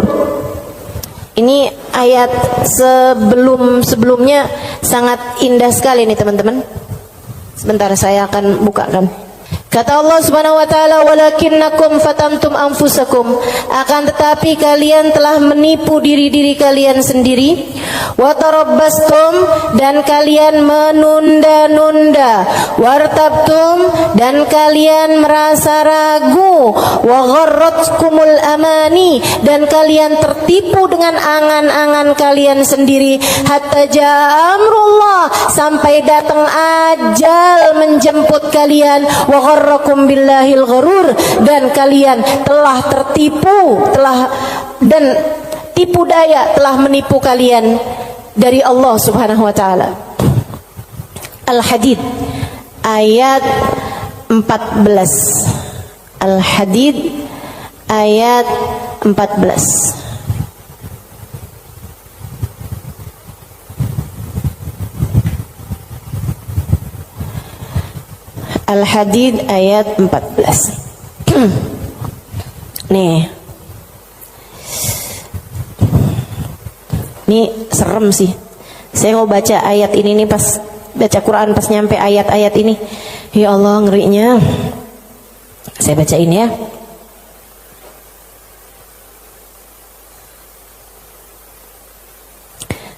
Ini ayat sebelumnya sangat indah sekali nih teman-teman. Sebentar saya akan bukakan. Kata Allah Subhanahu wa taala, walakinnakum fatantum anfusakum, akan tetapi kalian telah menipu diri-diri kalian sendiri, wa tarabbastum, dan kalian menunda-nunda, wartabtum, dan kalian merasa ragu, wa gharratkumul amani, dan kalian tertipu dengan angan-angan kalian sendiri, hatta jaa amrullah, sampai datang ajal menjemput kalian, wa gharrakum billahil gharur, dan kalian telah tertipu, dan tipu daya telah menipu kalian dari Allah Subhanahu wa taala. Al-Hadid ayat 14. Al-Hadid ayat 14. Al-Hadid ayat 14. Nih. Ini serem sih. Saya mau baca ayat ini nih, pas baca Quran pas nyampe ayat-ayat ini. Ya Allah, ngerinya. Saya bacain ya.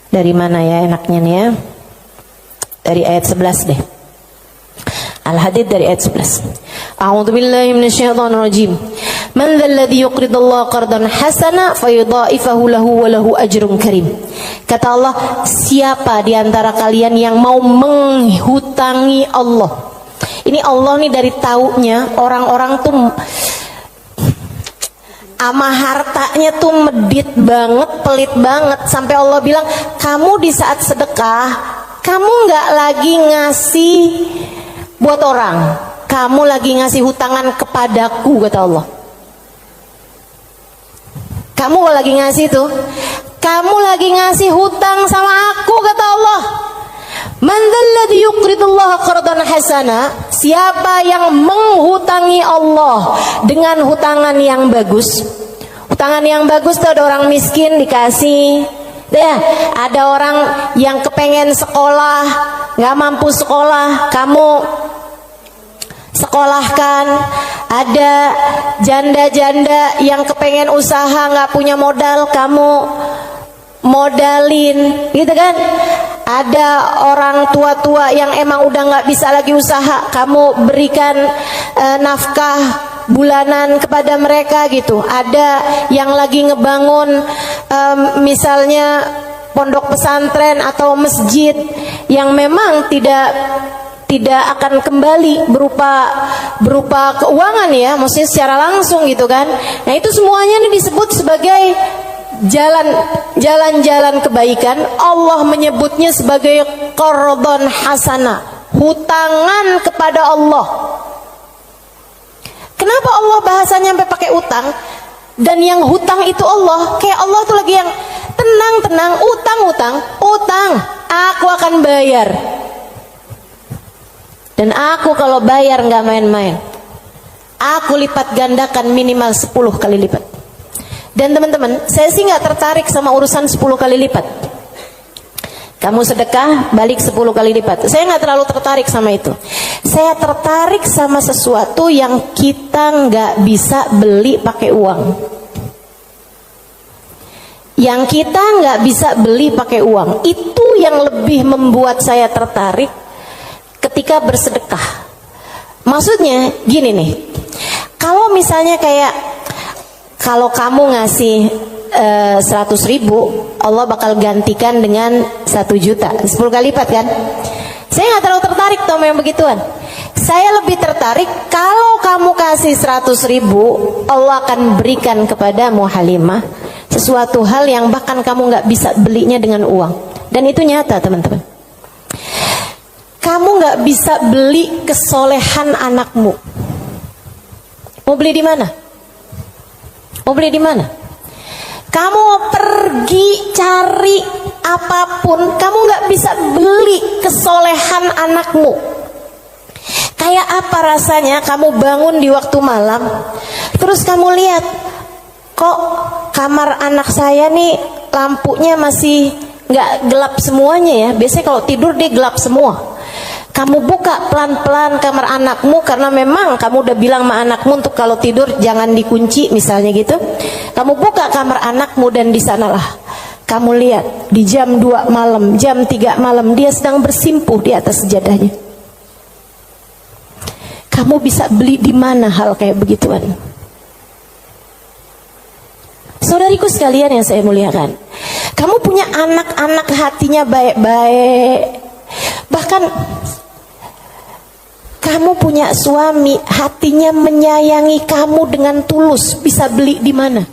Dari mana ya enaknya nih ya? Dari ayat 11 deh. Al-Hadid dari ayat 11. A'udzu billahi minasyaitonir rajim. Man dzalladzi yuqridullaha qardan hasana fayudha'ifahu lahu wa lahu ajrun karim. Kata Allah, siapa di antara kalian yang mau menghutangi Allah? Ini Allah nih dari taunya orang-orang tuh ama hartanya tuh medit banget, pelit banget, sampai Allah bilang, kamu di saat sedekah, kamu nggak lagi ngasih buat orang, kamu lagi ngasih hutangan kepadaku, kata Allah. Kamu lagi ngasih tuh, kamu lagi ngasih hutang sama aku, kata Allah. Man dzalladzi yuqridullaha qardan hasana, siapa yang menghutangi Allah dengan hutangan yang bagus. Hutangan yang bagus tuh ada orang miskin dikasih. Ya, ada orang yang kepengen sekolah, nggak mampu sekolah, kamu sekolahkan. Ada janda-janda yang kepengen usaha, nggak punya modal, kamu modalin, gitu kan? Ada orang tua-tua yang emang udah nggak bisa lagi usaha, kamu berikan nafkah bulanan kepada mereka gitu. Ada yang lagi ngebangun misalnya pondok pesantren atau masjid yang memang tidak akan kembali berupa keuangan ya, maksudnya secara langsung gitu kan. Nah itu semuanya ini disebut sebagai jalan-jalan kebaikan. Allah menyebutnya sebagai qardhan hasana, hutangan kepada Allah. Kenapa Allah bahasanya sampai pakai utang? Dan yang hutang itu Allah, kayak Allah tuh lagi yang tenang, utang, aku akan bayar. Dan aku kalau bayar nggak main-main, aku lipat gandakan minimal 10 kali lipat. Dan teman-teman, saya sih nggak tertarik sama urusan 10 kali lipat. Kamu sedekah, balik 10 kali lipat. Saya nggak terlalu tertarik sama itu. Saya tertarik sama sesuatu yang kita nggak bisa beli pakai uang. Yang kita nggak bisa beli pakai uang, itu yang lebih membuat saya tertarik ketika bersedekah. Maksudnya gini nih, kalau misalnya kayak kalau kamu ngasih 100.000, Allah bakal gantikan dengan 1 juta, 10 kali lipat kan? Saya nggak terlalu tertarik sama yang begituan. Saya lebih tertarik kalau kamu kasih 100.000, Allah akan berikan kepadamu Halimah sesuatu hal yang bahkan kamu nggak bisa belinya dengan uang. Dan itu nyata teman-teman. Kamu nggak bisa beli kesolehan anakmu. Mau beli di mana? Mau beli di mana? Kamu pergi cari apapun, kamu nggak bisa beli kesolehan anakmu. Kayak apa rasanya kamu bangun di waktu malam, terus kamu lihat, kok kamar anak saya nih lampunya masih nggak gelap semuanya ya. Biasanya kalau tidur dia gelap semua. Kamu buka pelan-pelan kamar anakmu, karena memang kamu udah bilang sama anakmu untuk kalau tidur jangan dikunci misalnya gitu. Kamu buka kamar anakmu dan di sanalah kamu lihat di jam 2 malam, jam 3 malam dia sedang bersimpuh di atas sejadahnya. Kamu bisa beli di mana hal kayak begituan? Saudariku sekalian yang saya muliakan, kamu punya anak-anak hatinya baik-baik. Bahkan kamu punya suami hatinya menyayangi kamu dengan tulus, bisa beli di mana?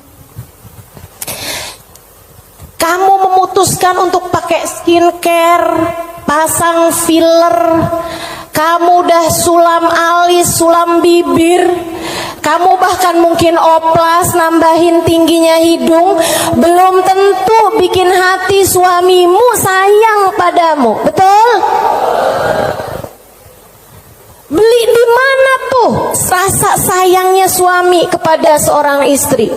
Kamu memutuskan untuk pakai skincare, pasang filler, kamu udah sulam alis, sulam bibir, kamu bahkan mungkin oplas, nambahin tingginya hidung, belum tentu bikin hati suamimu sayang padamu, betul? Beli di mana tuh rasa sayangnya suami kepada seorang istri?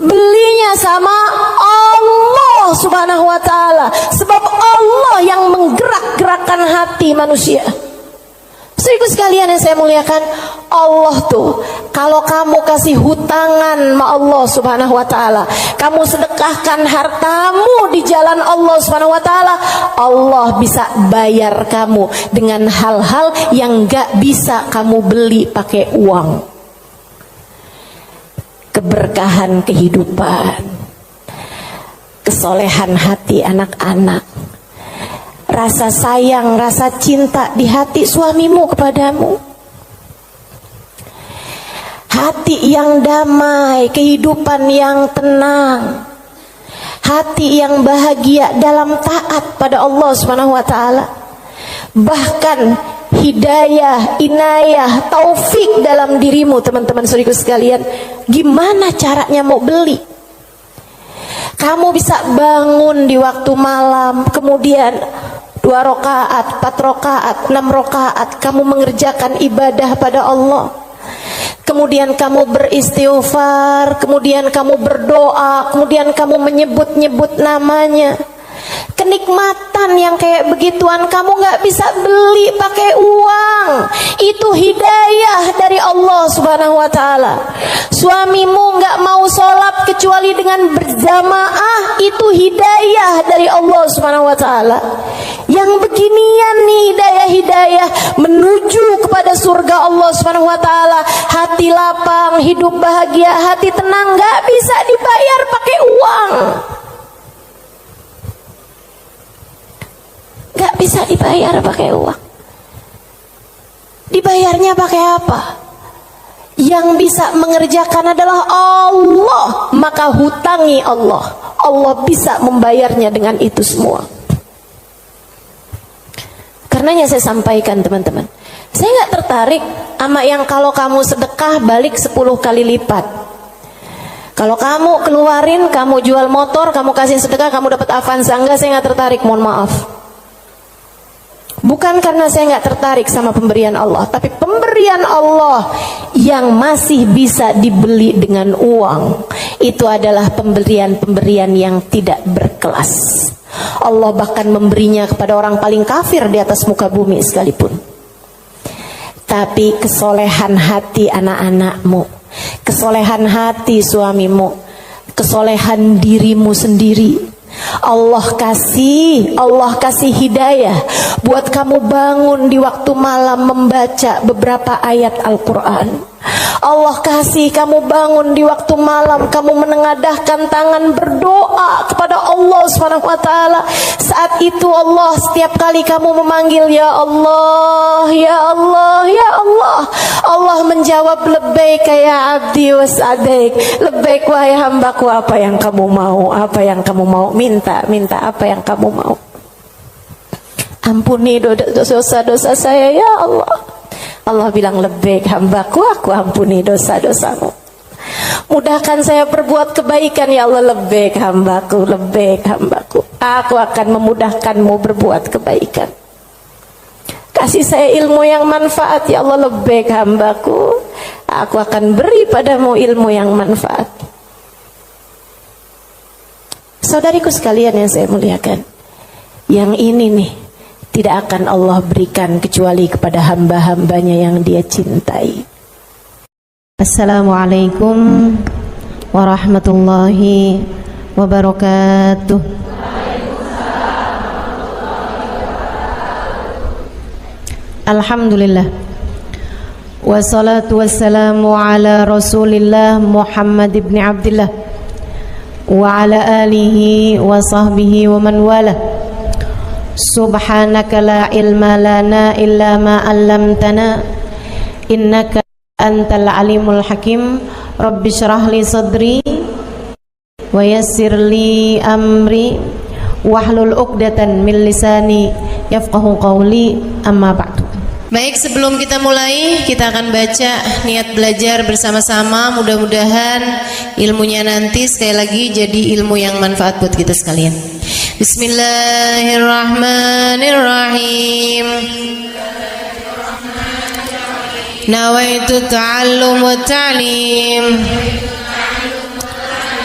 Belinya sama Allah Subhanahu wa ta'ala. Sebab Allah yang menggerak-gerakkan hati manusia. Saudaraku sekalian yang saya muliakan, Allah tuh kalau kamu kasih hutangan sama Allah Subhanahu wa ta'ala, kamu sedekahkan hartamu di jalan Allah Subhanahu wa ta'ala, Allah bisa bayar kamu dengan hal-hal yang gak bisa kamu beli pakai uang. Keberkahan kehidupan, kesolehan hati anak-anak, rasa sayang, rasa cinta di hati suamimu kepadamu, hati yang damai, kehidupan yang tenang, hati yang bahagia dalam taat pada Allah Subhanahu wa ta'ala. Bahkan hidayah, inayah, taufik dalam dirimu, teman-teman saudaraku sekalian. Gimana caranya mau beli? Kamu bisa bangun di waktu malam, kemudian 2 rakaat, 4 rakaat, 6 rakaat kamu mengerjakan ibadah pada Allah. Kemudian kamu beristighfar, kemudian kamu berdoa, kemudian kamu menyebut-nyebut namanya. Kenikmatan yang kayak begituan kamu gak bisa beli pakai uang. Itu hidayah dari Allah Subhanahu wa ta'ala. Suamimu gak mau sholat kecuali dengan berjamaah, itu hidayah dari Allah Subhanahu wa ta'ala. Yang beginian nih hidayah-hidayah menuju kepada surga Allah Subhanahu wa ta'ala. Hati lapang, hidup bahagia, hati tenang, gak bisa dibayar pakai uang. Gak bisa dibayar pakai uang. Dibayarnya pakai apa? Yang bisa mengerjakan adalah Allah. Maka hutangi Allah. Allah bisa membayarnya dengan itu semua. Karenanya saya sampaikan teman-teman, saya gak tertarik sama yang kalau kamu sedekah balik 10 kali lipat. Kalau kamu keluarin, kamu jual motor, kamu kasih sedekah, kamu dapat Avanza. Enggak, saya gak tertarik, mohon maaf. Bukan karena saya nggak tertarik sama pemberian Allah, tapi pemberian Allah yang masih bisa dibeli dengan uang, itu adalah pemberian-pemberian yang tidak berkelas. Allah bahkan memberinya kepada orang paling kafir di atas muka bumi sekalipun. Tapi kesolehan hati anak-anakmu, kesolehan hati suamimu, kesolehan dirimu sendiri, Allah kasih hidayah buat kamu bangun di waktu malam membaca beberapa ayat Al-Quran. Allah kasih kamu bangun di waktu malam, kamu menengadahkan tangan berdoa kepada Allah Subhanahu wa ta'ala. Saat itu Allah, setiap kali kamu memanggil ya Allah, ya Allah, ya Allah, Allah menjawab labbaik ya abdi was'adaik. Labbaik wahai hambaku, apa yang kamu mau, apa yang kamu mau, minta apa yang kamu mau. Ampuni dosa-dosa saya ya Allah. Allah bilang labbaik hambaku, aku ampuni dosa-dosamu. Mudahkan saya berbuat kebaikan ya Allah, labbaik hambaku, labbaik hambaku. Aku akan memudahkanmu berbuat kebaikan. Kasih saya ilmu yang manfaat ya Allah, labbaik hambaku. Aku akan beri padamu ilmu yang manfaat. Saudariku sekalian yang saya muliakan, yang ini nih tidak akan Allah berikan kecuali kepada hamba-hambanya yang Dia cintai. Assalamualaikum warahmatullahi wabarakatuh. Alhamdulillah, wassalatu wassalamu ala Rasulillah Muhammad ibn Abdillah wa ala alihi wa sahbihi wa man wala. Subhanaka la ilma lana illa ma 'allamtana innaka antal alimul hakim. Rabbi syrah li sadri wa yassir li amri wahlul 'uqdatan min lisani yafqahu qawli, amma ba'du. Baik, sebelum kita mulai, kita akan baca niat belajar bersama-sama. Mudah-mudahan ilmunya nanti sekali lagi jadi ilmu yang manfaat buat kita sekalian. Bismillahirrahmanirrahim. Nawaitu ta'allum wa ta'lim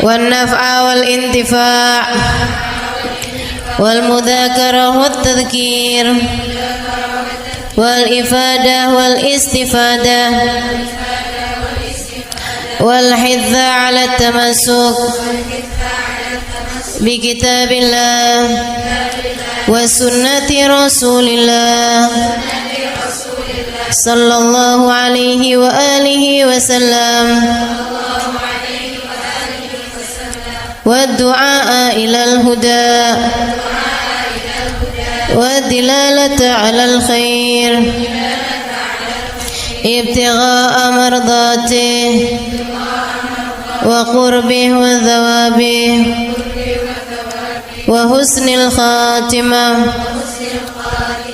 wan naf'a wal intifa' wal mudzakarah wat tadhkir wal ifadah wal istifadah wal hidza 'ala tamassuk bi kitabillah wa sunnati rasulillah sallallahu alaihi wa alihi wasallam wa du'a ilal huda والدلالة على الخير ابتغاء مرضاته وقربه وثوابه وحسن الخاتمة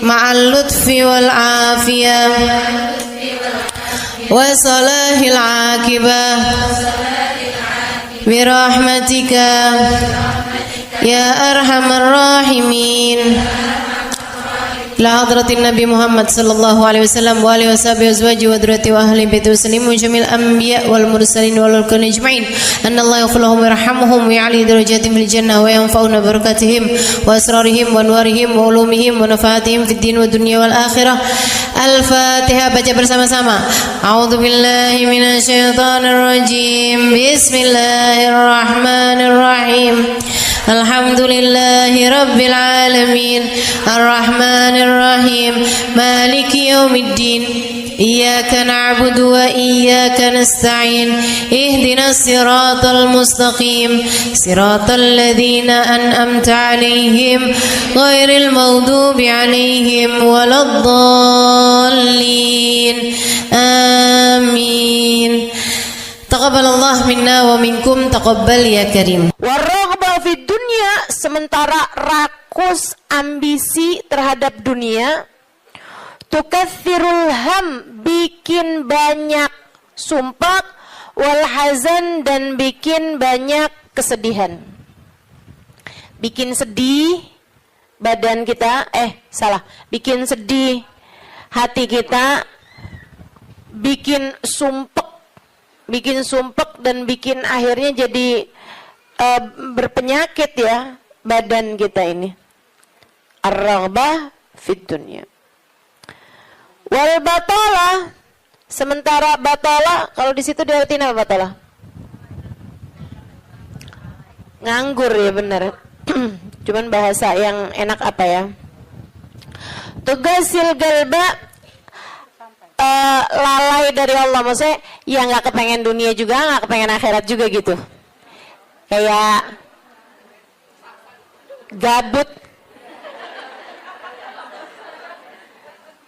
مع اللطف والعافية وصلاح العاقبة برحمتك يا أرحم الراحمين. La hadratin Nabi Muhammad sallallahu alaihi wasallam wa alihi washabihi azwaji wa dzurriyyati wa ahli baiti muslimin jamil anbiya wal mursalin wal kulli ajma'in. Anna Allah yaghfir lahum wa yarhamhum wa ya'li darajatihim fil jannah wa yanfa'una barakatihim wa asrarihim wa anwarihim wa ulumihim wa nafaatihim fid din wa dunya wal akhirah. Al-Fatihah, baca bersama-sama. A'udzu billahi minasy syaithanir rajim. Bismillahirrahmanirrahim. Alhamdulillahi rabbil alamin. Ar-Rahmanir Rahim. Maliki yaumiddin. Iyyaka na'budu wa iyyaka nasta'in. Ihdinas siratal mustaqim. Siratal ladzina an'amta 'alaihim ghairil maghdubi 'alaihim waladdallin. Amin. Taqabbalallah minna wa minkum, taqabbal ya karim. Warraghba fid dunya, sementara rakus ambisi terhadap dunia, tukathirul ham, bikin banyak sumpah, wal hazan, dan bikin banyak kesedihan. Bikin sedih badan kita, bikin sedih hati kita, bikin sumpek dan bikin akhirnya jadi berpenyakit ya badan kita ini. Ar-raghbah fid dunya. Wal batalah, sementara batalah, kalau di situ diartiin apa batalah? Nganggur ya, benar. Cuman bahasa yang enak apa ya? Tugasil galba, lalai dari Allah, maksudnya ya nggak kepengen dunia juga, nggak kepengen akhirat juga gitu, kayak gabut.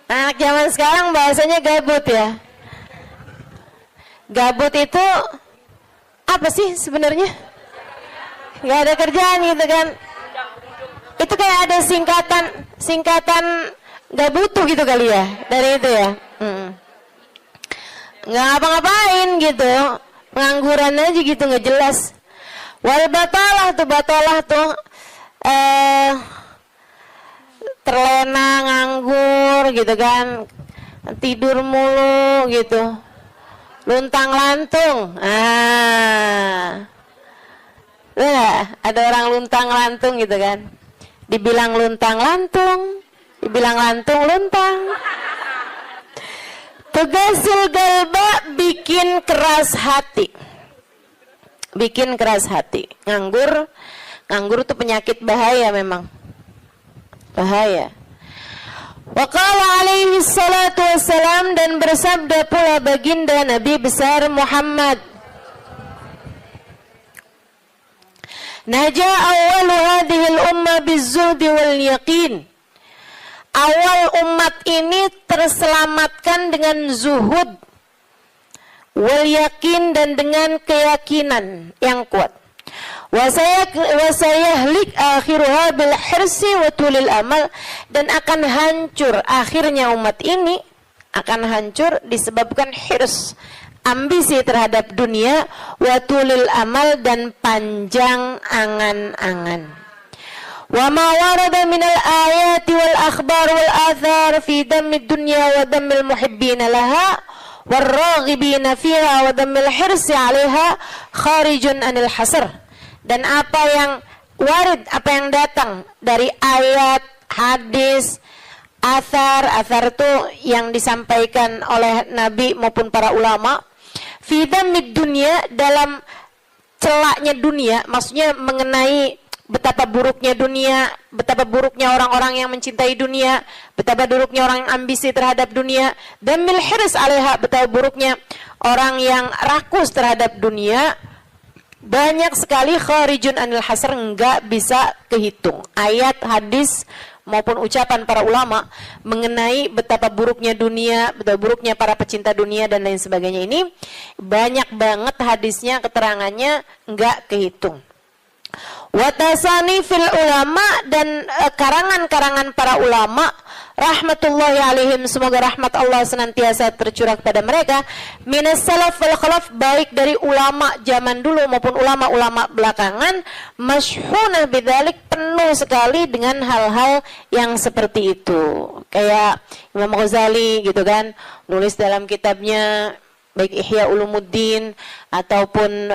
Anak zaman sekarang bahasanya gabut ya. Gabut itu apa sih sebenarnya? Nggak ada kerjaan gitu kan? Itu kayak ada singkatan nggak butuh gitu kali ya dari itu ya. Nggak ngapa-ngapain gitu, pengangguran aja gitu, nggak jelas. Wal batalah tuh terlena, nganggur gitu kan, tidur mulu gitu, luntang lantung. Nah, ada orang luntang-lantung gitu kan. Dibilang luntang-lantung, dibilang lantung-luntang. Tugasul galba, bikin keras hati. Bikin keras hati. Nganggur tuh penyakit bahaya memang. Bahaya. Wa qala alaihi salatu wassalam, dan bersabda pula baginda Nabi besar Muhammad, Naja awalu hadhil umma bizzuhdi wal yaqin. Awal umat ini terselamatkan dengan zuhud wal yakin, dan dengan keyakinan yang kuat. Wasayahlik akhiruha bil hirsi wa tulil amal, dan akan hancur akhirnya umat ini, akan hancur disebabkan hirs, ambisi terhadap dunia, wa tulil amal, dan panjang angan-angan. Wa ma warada minal ayati wal akhbar wal athar fi dammid dunya wa dammil muhibbina laha warraghibina fiha wa dammil hirsi 'alaiha kharijun anil hasr. Dan apa yang warid, apa yang datang dari ayat, hadis, athar itu yang disampaikan oleh Nabi maupun para ulama, fi dammid dunya, dalam celaknya dunia, maksudnya mengenai betapa buruknya dunia, betapa buruknya orang-orang yang mencintai dunia, betapa buruknya orang yang ambisi terhadap dunia, dan mil hirs 'alaiha, betapa buruknya orang yang rakus terhadap dunia. Banyak sekali kharijun anil hasr, enggak bisa kehitung. Ayat, hadis maupun ucapan para ulama mengenai betapa buruknya dunia, betapa buruknya para pecinta dunia dan lain sebagainya, ini banyak banget hadisnya, keterangannya enggak kehitung. Watasani fil ulama, dan karangan-karangan para ulama rahmatullahi alaihim, semoga rahmat Allah senantiasa tercurah pada mereka, minas salaf wal khalaf, baik dari ulama zaman dulu maupun ulama-ulama belakangan, masyhunah bidzalik, penuh sekali dengan hal-hal yang seperti itu. Kayak Imam Ghazali gitu kan, nulis dalam kitabnya baik Ihya Ulumuddin ataupun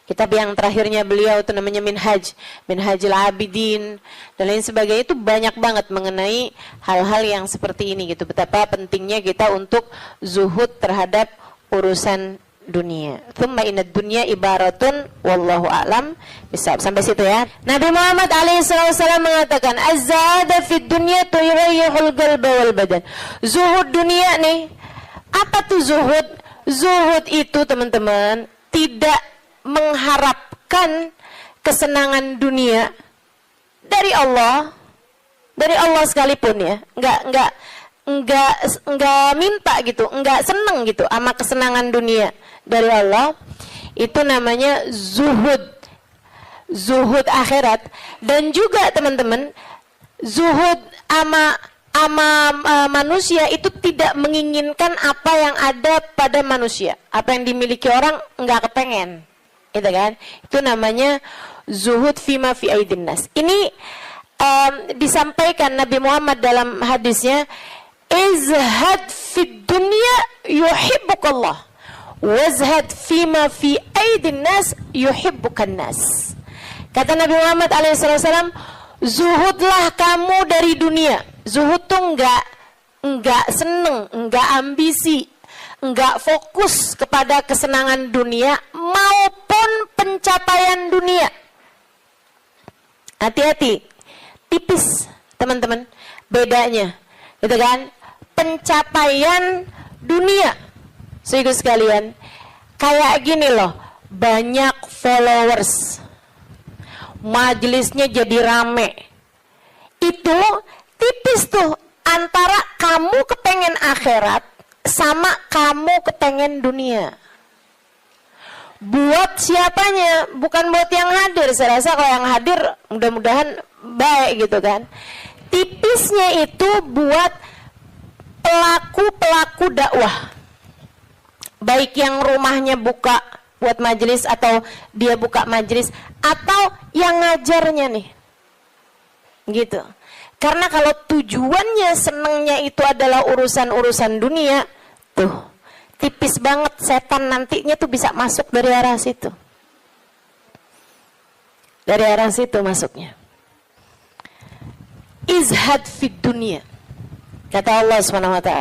kitab yang terakhirnya beliau itu namanya Minhajul Abidin dan lain sebagainya, itu banyak banget mengenai hal-hal yang seperti ini gitu. Betapa pentingnya kita untuk zuhud terhadap urusan dunia. Tsumma inad dunya ibaratun wallahu a'lam bisawab. Sampai situ ya. Nabi Muhammad alaihissalam mengatakan, az-zahada fid dunya tuyrayyihul qalba wal badan. Zuhud dunia nih. Apa tuh zuhud? Zuhud itu teman-teman tidak mengharapkan kesenangan dunia dari Allah sekalipun ya, enggak minta gitu, enggak seneng gitu sama kesenangan dunia dari Allah. Itu namanya zuhud akhirat. Dan juga teman-teman, zuhud ama manusia itu tidak menginginkan apa yang ada pada manusia, apa yang dimiliki orang enggak kepengen. Gitu kan? Itu namanya zuhud fima fi aidin nas. Ini disampaikan Nabi Muhammad dalam hadisnya, izhad fid dunya yuhibbukallah, wazhad fima fi aidin nas yuhibbukan nas. Kata Nabi Muhammad alaihissalam, zuhudlah kamu dari dunia. Zuhud tuh enggak seneng, enggak ambisi, enggak fokus kepada kesenangan dunia maupun pencapaian dunia. Hati-hati, tipis teman-teman bedanya, gitu kan? Pencapaian dunia, saudara sekalian, kayak gini loh, banyak followers, majelisnya jadi rame, itu tipis tuh antara kamu kepengen akhirat sama kamu kepengen dunia. Buat siapanya? Bukan buat yang hadir. Saya rasa kalau yang hadir mudah-mudahan baik gitu kan. Tipisnya itu buat pelaku-pelaku dakwah, baik yang rumahnya buka buat majelis atau dia buka majelis, atau yang ngajarnya nih gitu. Karena kalau tujuannya senengnya itu adalah urusan-urusan dunia, tuh tipis banget setan nantinya tuh bisa masuk dari arah situ. Dari arah situ masuknya. Izhad fid dunia, kata Allah SWT.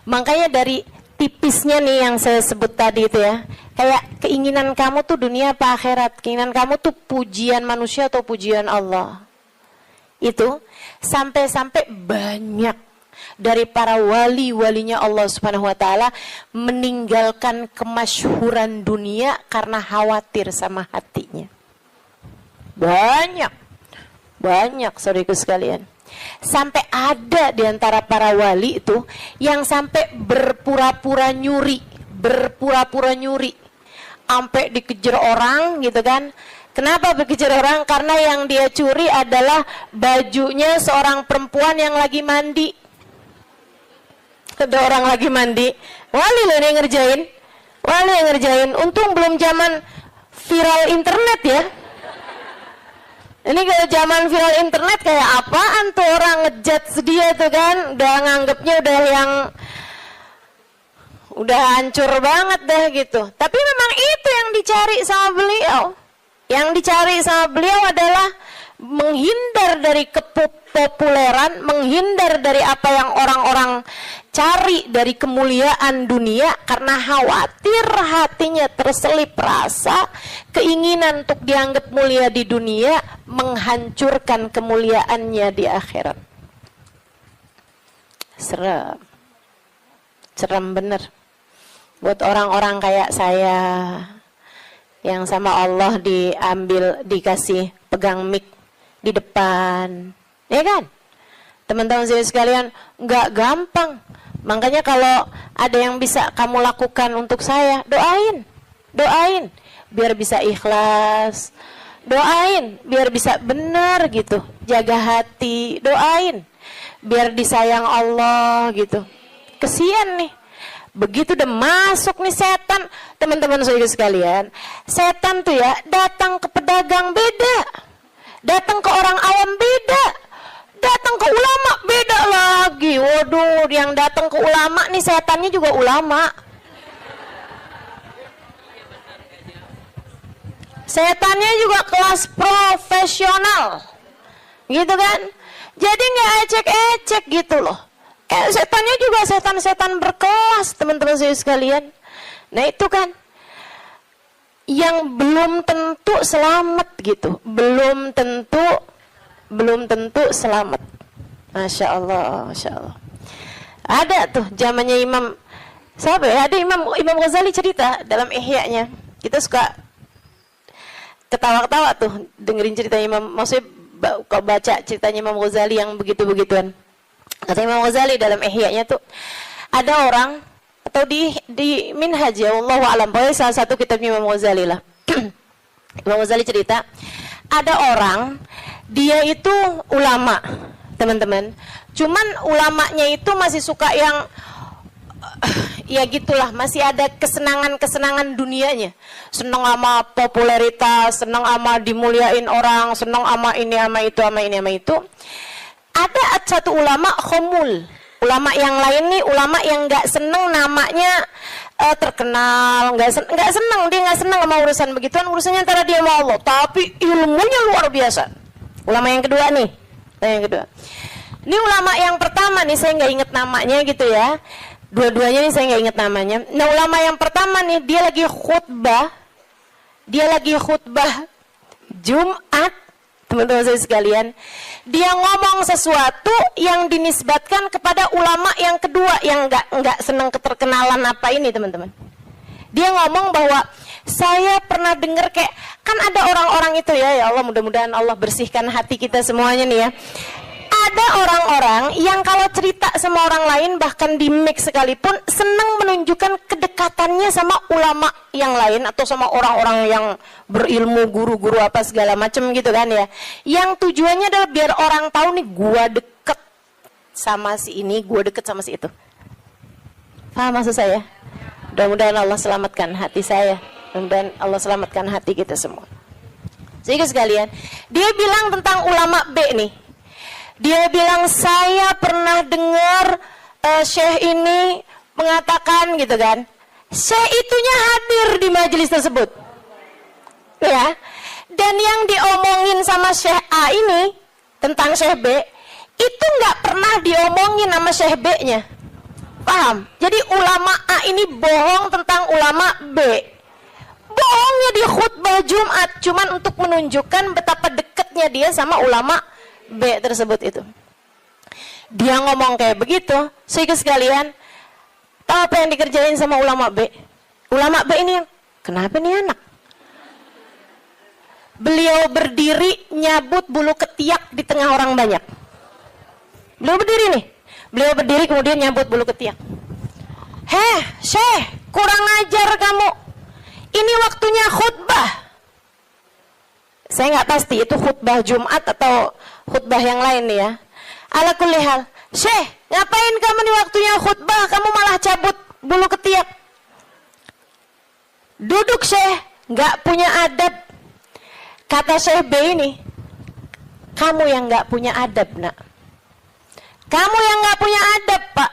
Makanya dari tipisnya nih yang saya sebut tadi itu ya, kayak keinginan kamu tuh dunia apa akhirat, keinginan kamu tuh pujian manusia atau pujian Allah. Itu sampai-sampai banyak dari para wali-walinya Allah Subhanahu wa taala meninggalkan kemasyhuran dunia karena khawatir sama hatinya. Banyak saudaraku sekalian. Sampai ada di antara para wali itu yang sampai berpura-pura nyuri, sampai dikejar orang gitu kan. Kenapa dikejar orang? Karena yang dia curi adalah bajunya seorang perempuan yang lagi mandi. Ada orang lagi mandi, wali loh yang ngerjain. Untung belum zaman viral internet ya. Ini kalau zaman viral internet kayak apaan tuh orang ngejudge dia tuh kan, udah nganggepnya udah hancur banget dah gitu. Tapi memang itu yang dicari sama beliau. Yang dicari sama beliau adalah menghindar dari kepopuleran, menghindar dari apa yang orang-orang cari dari kemuliaan dunia, karena khawatir hatinya terselip rasa keinginan untuk dianggap mulia di dunia, menghancurkan kemuliaannya di akhirat. Serem bener buat orang-orang kayak saya yang sama Allah dikasih pegang mic di depan, ya kan? Teman-teman saya sekalian, nggak gampang. Makanya kalau ada yang bisa kamu lakukan untuk saya, doain, biar bisa ikhlas, doain, biar bisa benar gitu, jaga hati, doain, biar disayang Allah gitu. Kesian nih, begitu udah masuk nih setan, teman-teman saya sekalian, setan tuh ya datang ke pedagang beda, datang ke orang awam beda, datang ke ulama beda lagi. Waduh, yang datang ke ulama nih setannya juga ulama. Setannya juga kelas profesional, gitu kan? Jadi nggak ecek-ecek gitu loh. Setannya juga setan-setan berkelas, teman-teman saya sekalian. Nah itu kan yang belum tentu selamat gitu, belum tentu selamat. Masya Allah. Ada tuh zamannya Imam, siapa ya? Ada Imam Ghazali cerita dalam Ihya-nya. Kita suka ketawa-ketawa tuh dengerin cerita Imam, maksudnya kalau baca ceritanya Imam Ghazali yang begitu-begituan. Kata Imam Ghazali dalam Ihya-nya tuh, ada orang atau di Minhaj ya, wallahu a'lam, pokoknya salah satu kitabnya Imam Ghazali lah. Imam Ghazali cerita, ada orang, dia itu ulama, teman-teman. Cuman ulamanya itu masih suka yang ya gitulah, masih ada kesenangan dunianya. Senang sama popularitas, senang sama dimuliain orang, senang sama ini sama itu. Ada satu ulama khomul. Ulama yang lain nih, ulama yang nggak seneng namanya terkenal, nggak seneng, dia nggak seneng sama urusan begituan, urusannya antara dia sama Allah, tapi ilmunya luar biasa. Ulama yang kedua nih, ini ulama yang pertama nih, saya nggak inget namanya gitu ya, dua-duanya nih saya nggak inget namanya. Nah ulama yang pertama nih, dia lagi khutbah Jumat, teman-teman saya sekalian, dia ngomong sesuatu yang dinisbatkan kepada ulama yang kedua yang nggak senang keterkenalan apa ini, teman-teman. Dia ngomong bahwa saya pernah dengar kayak, kan ada orang-orang itu ya Allah, mudah-mudahan Allah bersihkan hati kita semuanya nih ya. Ada orang-orang yang kalau cerita sama orang lain, bahkan di mix sekalipun, senang menunjukkan kedekatannya sama ulama yang lain atau sama orang-orang yang berilmu, guru-guru apa segala macam gitu kan ya. Yang tujuannya adalah biar orang tahu nih, gua deket sama si ini, gua deket sama si itu. Paham maksud saya? Mudah-mudahan Allah selamatkan hati saya, mudah-mudahan Allah selamatkan hati kita semua. Sehingga sekalian, dia bilang tentang ulama B nih. Dia bilang, saya pernah dengar syekh ini mengatakan gitu kan. Syekh itunya hadir di majelis tersebut. Ya. Dan yang diomongin sama Syekh A ini tentang Syekh B itu nggak pernah diomongin sama Syekh B-nya. Paham? Jadi ulama A ini bohong tentang ulama B. Bohongnya di khutbah Jumat cuman untuk menunjukkan betapa dekatnya dia sama ulama B tersebut itu. Dia ngomong kayak begitu, sehingga sekalian, tahu apa yang dikerjain sama ulama B? Ulama B ini, kenapa nih anak? Beliau berdiri nyabut bulu ketiak di tengah orang banyak. Beliau berdiri nih. Beliau berdiri kemudian nyabut bulu ketiak. Heh, Syekh, kurang ajar kamu. Ini waktunya khutbah. Saya nggak pasti itu khutbah Jumat atau khutbah yang lain nih ya. Ala kulli hal. Syekh, ngapain kamu di waktunya khutbah? Kamu malah cabut bulu ketiak. Duduk Syekh, nggak punya adab. Kata Syekh B ini, kamu yang nggak punya adab nak. Kamu yang nggak punya adab pak.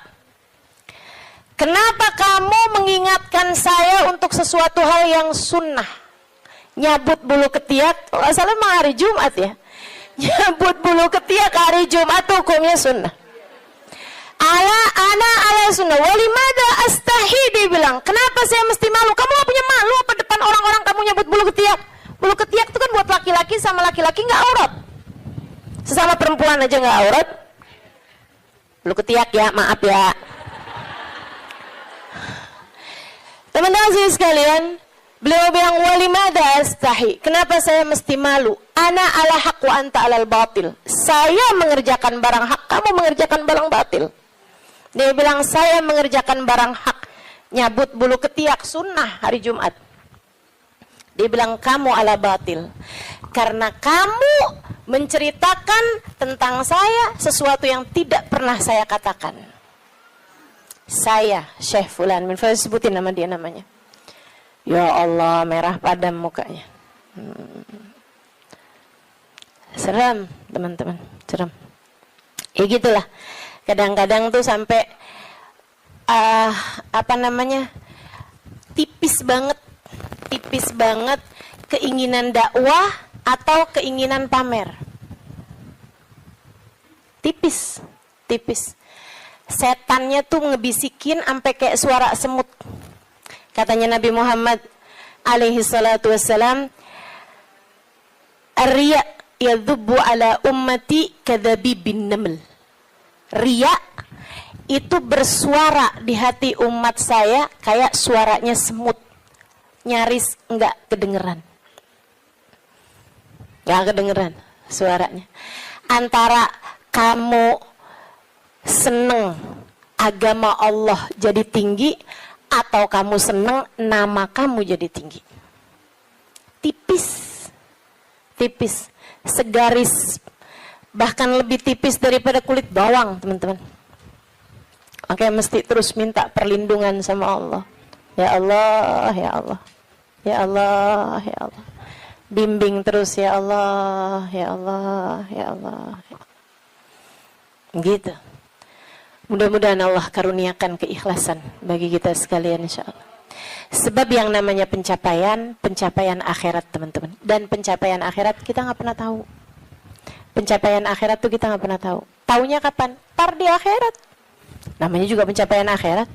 Kenapa kamu mengingatkan saya untuk sesuatu hal yang sunnah? Nyabut bulu ketiak, kalau salah mah hari Jumat ya. Nyabut bulu ketiak hari Jumat hukumnya sunnah. Ala sunnah. Walimada astahi, dia bilang. Kenapa saya mesti malu? Kamu gak punya malu apa depan orang-orang kamu nyabut bulu ketiak? Bulu ketiak itu kan buat laki-laki sama laki-laki nggak aurat. Sesama perempuan aja nggak aurat. Bulu ketiak ya, maaf ya. Teman-teman sekalian, beliau bilang walimada astahi. Kenapa saya mesti malu? Ana ala haq wa anta alal batil. Saya mengerjakan barang hak, kamu mengerjakan barang batil. Dia bilang saya mengerjakan barang hak, nyabut bulu ketiak sunnah hari Jumat. Dia bilang kamu ala batil. Karena kamu menceritakan tentang saya sesuatu yang tidak pernah saya katakan. Saya Syekh Fulan min Fulan, sebutin nama dia namanya. Ya Allah, merah padam mukanya. Seram teman-teman, seram. Ya gitulah. Kadang-kadang tuh sampai tipis banget keinginan dakwah atau keinginan pamer. Tipis. Setannya tuh ngebisikin sampai kayak suara semut. Katanya Nabi Muhammad alaihi salatu wassalam, "Ar-riya yadhubbu ala ummati kadhabibin naml." Riya itu bersuara di hati umat saya kayak suaranya semut. Nyaris enggak kedengeran. Enggak kedengeran suaranya. Antara kamu seneng agama Allah jadi tinggi atau kamu seneng nama kamu jadi tinggi. Tipis, segaris, bahkan lebih tipis daripada kulit bawang, teman-teman. Oke, mesti terus minta perlindungan sama Allah. Ya Allah, ya Allah. Ya Allah, ya Allah. Bimbing terus ya Allah, ya Allah, ya Allah. Gitu. Mudah-mudahan Allah karuniakan keikhlasan bagi kita sekalian insyaallah. Sebab yang namanya pencapaian akhirat teman-teman. Dan pencapaian akhirat kita nggak pernah tahu. Pencapaian akhirat tuh kita nggak pernah tahu. Taunya kapan? Entar di akhirat. Namanya juga pencapaian akhirat.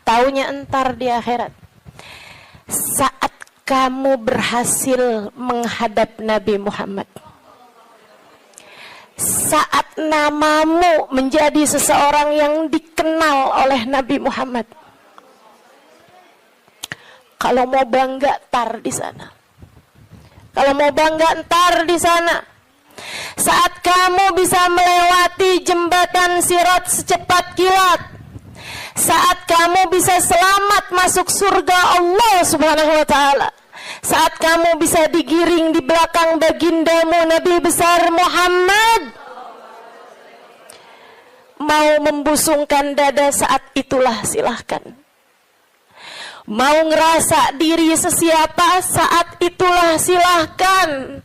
Taunya entar di akhirat. Saat kamu berhasil menghadap Nabi Muhammad. Saat namamu menjadi seseorang yang dikenal oleh Nabi Muhammad. Kalau mau bangga, tar di sana. Kalau mau bangga, ntar di sana. Saat kamu bisa melewati jembatan Sirat secepat kilat. Saat kamu bisa selamat masuk surga Allah Subhanahu wa ta'ala. Saat kamu bisa digiring di belakang bagindamu Nabi besar Muhammad. Mau membusungkan dada saat itulah silahkan. Mau ngerasa diri sesiapa saat itulah silahkan.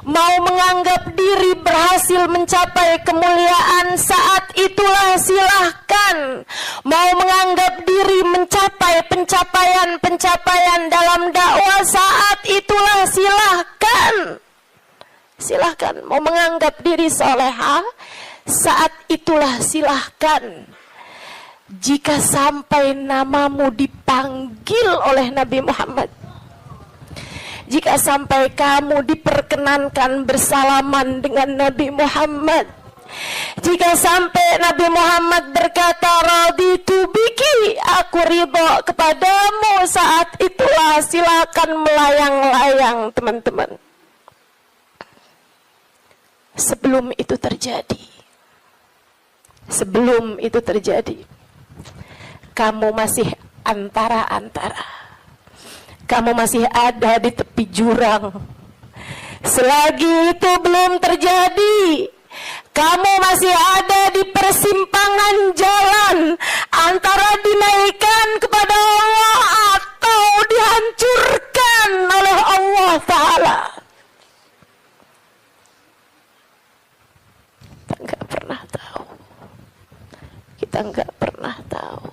Mau menganggap diri berhasil mencapai kemuliaan saat itulah silahkan. Mau menganggap diri mencapai pencapaian dalam dakwah saat itulah silahkan. silahkan. Mau menganggap diri soleha, saat itulah silahkan. Jika sampai namamu dipanggil oleh Nabi Muhammad, jika sampai kamu diperkenankan bersalaman dengan Nabi Muhammad, jika sampai Nabi Muhammad berkata raditu biki, aku ridho kepadamu, saat itulah silakan melayang-layang teman-teman. Sebelum itu terjadi, kamu masih antara-antara, kamu masih ada di tepi jurang. Selagi itu belum terjadi, kamu masih ada di persimpangan jalan antara dinaikkan kepada Allah atau dihancurkan oleh Allah Ta'ala. Kita nggak pernah tahu.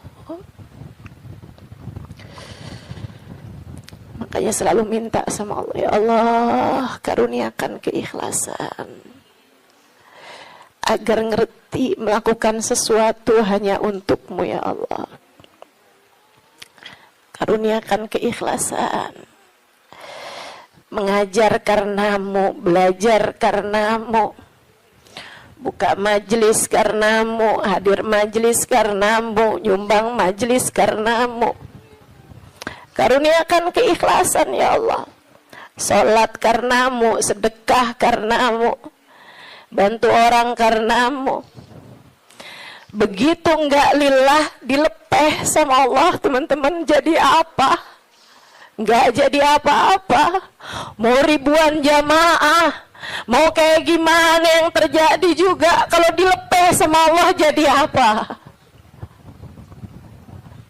Makanya selalu minta sama Allah, ya Allah, karuniakan keikhlasan agar ngerti melakukan sesuatu hanya untukmu, ya Allah. Karuniakan keikhlasan, mengajar karenamu, belajar karenamu, buka majelis karenamu, hadir majelis karenamu, nyumbang majelis karenamu. Karuniakan keikhlasan, ya Allah. Salat karenamu, sedekah karenamu, bantu orang karenamu. Begitu enggak lillah, dilepeh sama Allah, teman-teman, jadi apa? Enggak jadi apa-apa. Mau ribuan jamaah, mau kayak gimana yang terjadi juga, kalau dilepeh sama Allah jadi apa?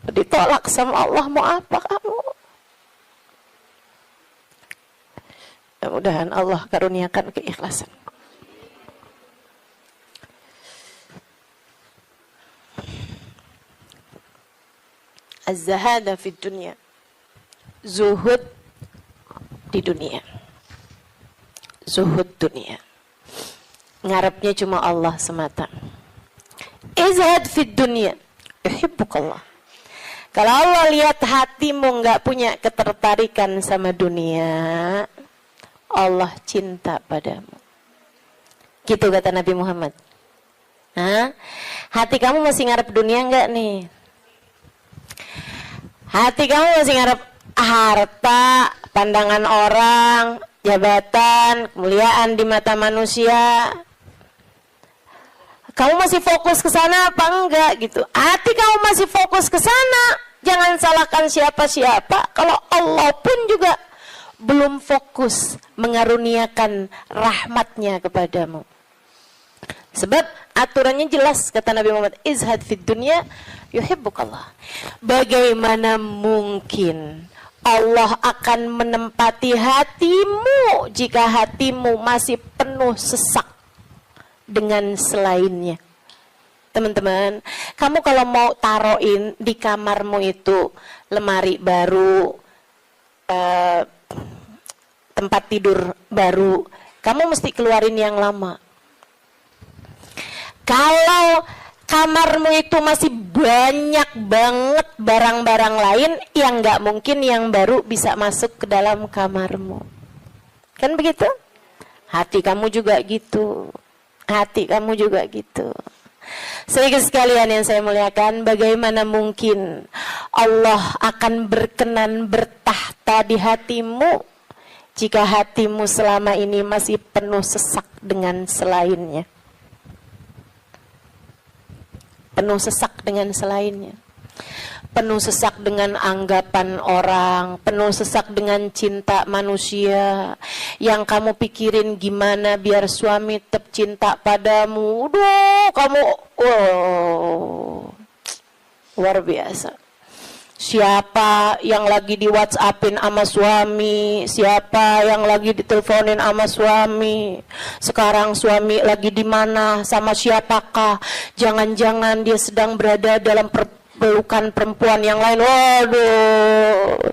Ditolak sama Allah, mau apa kamu? Mudah-mudahan Allah karuniakan keikhlasan. Az-zahada fid dunya, zuhud di dunia, zuhud dunia, ngarepnya cuma Allah semata. Izhad fid dunya, yuhibbukallah. Kalau Allah lihat hatimu nggak punya ketertarikan sama dunia, Allah cinta padamu. Gitu kata Nabi Muhammad. Hah? Hati kamu masih ngarep dunia nggak nih? Hati kamu masih ngarep harta, pandangan orang, jabatan, kemuliaan di mata manusia? Kamu masih fokus ke sana apa enggak gitu? Hati kamu masih fokus ke sana, jangan salahkan siapa-siapa. Kalau Allah pun juga belum fokus mengaruniakan rahmatnya kepadamu. Sebab aturannya jelas, kata Nabi Muhammad, izhad fid dunya yuhibbukallah. Bagaimana mungkin Allah akan menempati hatimu jika hatimu masih penuh sesak dengan selainnya? Teman-teman, kamu kalau mau taruhin di kamarmu itu lemari baru, tempat tidur baru, kamu mesti keluarin yang lama. Kalau kamarmu itu masih banyak banget barang-barang lain, yang nggak mungkin yang baru bisa masuk ke dalam kamarmu. Kan begitu? Hati kamu juga gitu. Hati kamu juga gitu. Saudara sekalian yang saya muliakan, bagaimana mungkin Allah akan berkenan bertahta di hatimu jika hatimu selama ini masih penuh sesak dengan selainnya? Penuh sesak dengan selainnya, penuh sesak dengan anggapan orang, penuh sesak dengan cinta manusia. Yang kamu pikirin gimana biar suami tetap cinta padamu. Kamu luar biasa. Siapa yang lagi di WhatsAppin sama suami, siapa yang lagi diteleponin sama suami, sekarang suami lagi di mana, sama siapakah, jangan-jangan dia sedang berada dalam pelukan perempuan yang lain. Waduh,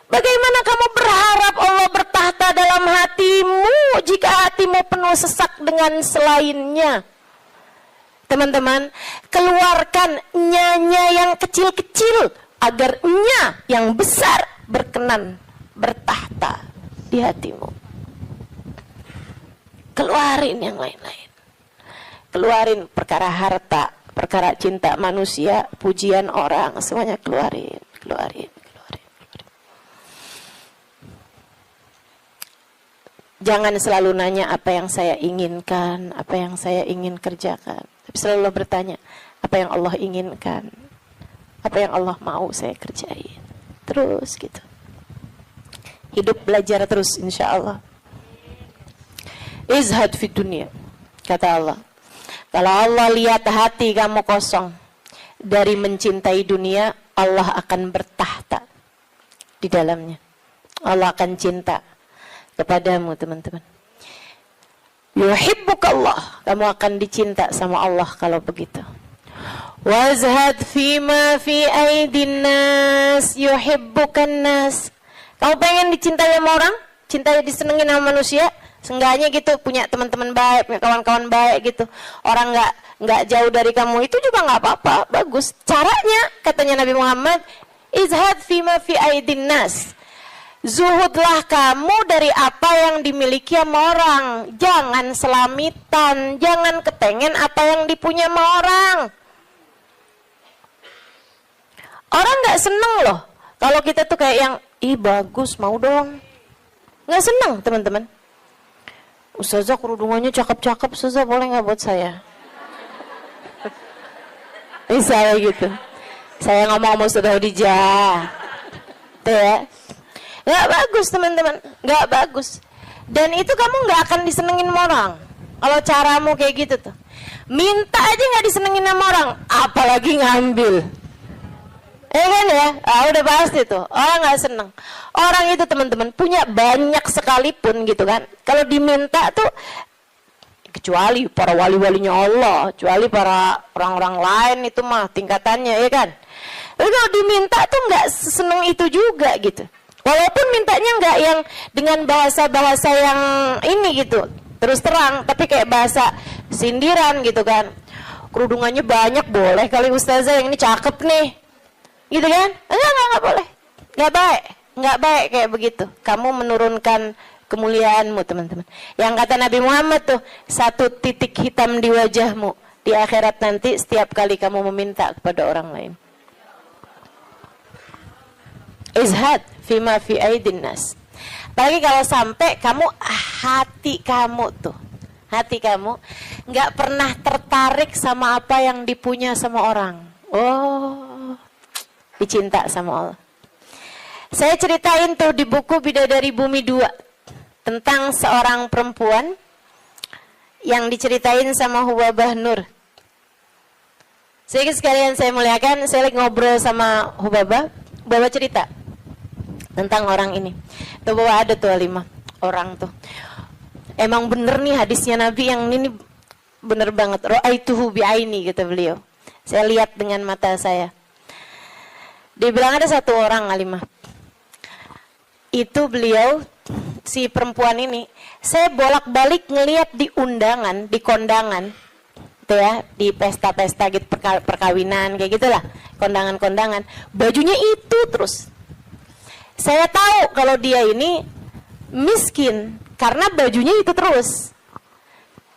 bagaimana kamu berharap Allah bertahta Keluarkanlah dalam hatimu jika hatimu penuh sesak dengan selainnya. Teman-teman, keluarkan nya yang kecil-kecil agar nya yang besar berkenan bertahta di hatimu. Keluarin yang lain-lain. Keluarin perkara harta, perkara cinta manusia, pujian orang, semuanya keluarin. Jangan selalu nanya apa yang saya inginkan, apa yang saya ingin kerjakan. Tapi selalu bertanya, apa yang Allah inginkan, apa yang Allah mau saya kerjain. Terus gitu. Hidup belajar terus insya Allah. Izhad fi dunia, kata Allah. Kalau Allah lihat hati kamu kosong dari mencintai dunia, Allah akan bertahta di dalamnya. Allah akan cinta kepadamu, teman-teman. Yuhibbukallah, kamu akan dicinta sama Allah kalau begitu. Wazhad fima fi aidin nas yuhibbukan nas. Kamu pengen dicintai sama orang, cintai disenengin sama manusia, seenggaknya gitu punya teman-teman baik, punya kawan-kawan baik gitu. Orang nggak jauh dari kamu itu juga nggak apa-apa, bagus. Caranya katanya Nabi Muhammad, izhad fima fi aidin nas. Zuhudlah kamu dari apa yang dimiliki sama orang. Jangan selamitan, jangan kepengen apa yang dipunya sama orang. Orang nggak seneng loh kalau kita tuh kayak yang ih bagus mau dong. Nggak seneng teman-teman. Ustazah kerudungannya cakep-cakep, Ustazah boleh nggak buat saya? Misalnya gitu. Saya ngomong sama Ustazah Khadijah. Tuh ya. Gak bagus teman-teman, gak bagus. Dan itu kamu gak akan disenengin sama orang kalau caramu kayak gitu tuh. Minta aja gak disenengin sama orang, apalagi ngambil. Kan ya, udah pasti tuh, orang gak seneng. Orang itu teman-teman punya banyak sekalipun gitu kan, kalau diminta tuh, kecuali para wali-walinya Allah, kecuali para orang-orang lain itu mah tingkatannya ya kan. Tapi kalau diminta tuh gak seneng itu juga gitu. Walaupun mintanya nggak yang dengan bahasa-bahasa yang ini gitu, terus terang, tapi kayak bahasa sindiran gitu kan. Kerudungannya banyak, boleh kali Ustazah yang ini cakep nih, gitu kan? Enggak boleh, nggak baik kayak begitu. Kamu menurunkan kemuliaanmu teman-teman. Yang kata Nabi Muhammad tuh, satu titik hitam di wajahmu di akhirat nanti setiap kali kamu meminta kepada orang lain. Izhad fima fi aidin nas. Apalagi kalau sampai kamu hati kamu nggak pernah tertarik sama apa yang dipunya sama orang. Oh, dicinta sama Allah. Saya ceritain tuh di buku Bidadari Bumi 2 tentang seorang perempuan yang diceritain sama Hubabah Nur. Sekalian saya muliakan, saya lagi ngobrol sama Hubabah cerita tentang orang ini. Tuh bahwa ada tuh 5 orang tuh. Emang bener nih hadisnya Nabi yang ini bener banget. Ra'aituhu bi'aini kata beliau. Saya lihat dengan mata saya. Dia bilang ada satu orang Alimah. Itu beliau si perempuan ini, saya bolak-balik ngelihat di undangan, di kondangan. Tuh ya, di pesta-pesta gitu perkawinan kayak gitulah, kondangan-kondangan. Bajunya itu terus. Saya tahu kalau dia ini miskin karena bajunya itu terus,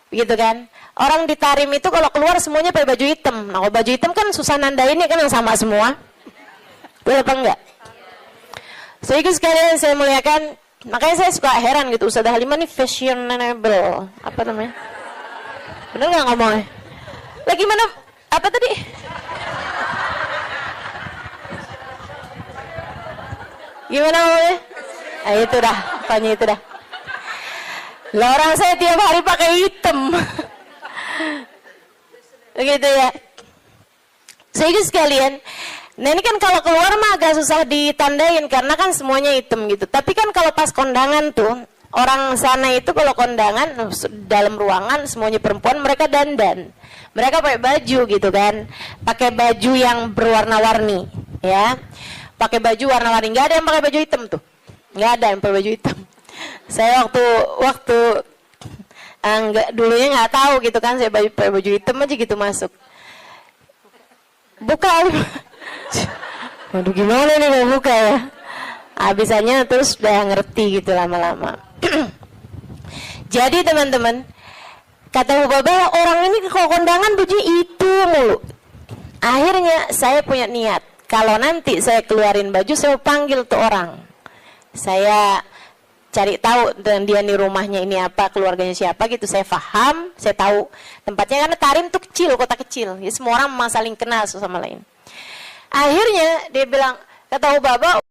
gitu kan? Orang di Tarim itu kalau keluar semuanya pakai baju hitam. Nah, kalau baju hitam kan susah nandainnya kan yang sama semua. Betul apa enggak? Jadi sekalian saya muliakan, makanya saya suka heran gitu. Ustazah Halimah nih fashionable, apa namanya? Bener nggak ngomongnya? Lagi mana? Apa tadi? Gimana ngomongnya? Nah, itu dah, pokoknya itu dah. Lah orang saya tiap hari pakai hitam. Begitu ya. Sehingga sekalian, nah ini kan kalau keluar mah agak susah ditandain karena kan semuanya hitam gitu. Tapi kan kalau pas kondangan tuh, orang sana itu kalau kondangan dalam ruangan semuanya perempuan, mereka dandan. Mereka pakai baju gitu kan. Pakai baju yang berwarna-warni, ya. Pakai baju warna-warni, nggak ada yang pakai baju hitam tuh, nggak ada yang pakai baju hitam. Saya waktu dulunya nggak tahu gitu kan, saya pakai baju hitam aja gitu masuk. Buka. Waduh, gimana nih mau buka ya? Habisannya terus udah ngerti gitu lama-lama. Jadi teman-teman, kata Bu Baba, orang ini kalau kondangan bajunya itu mulu. Akhirnya saya punya niat, kalau nanti saya keluarin baju, saya panggil tuh orang. Saya cari tahu dan dia di rumahnya ini apa, keluarganya siapa gitu, saya paham, saya tahu tempatnya, karena Tarim tuh kecil, kota kecil, ya semua orang memang saling kenal satu sama lain. Akhirnya dia bilang, kata Bu Baba,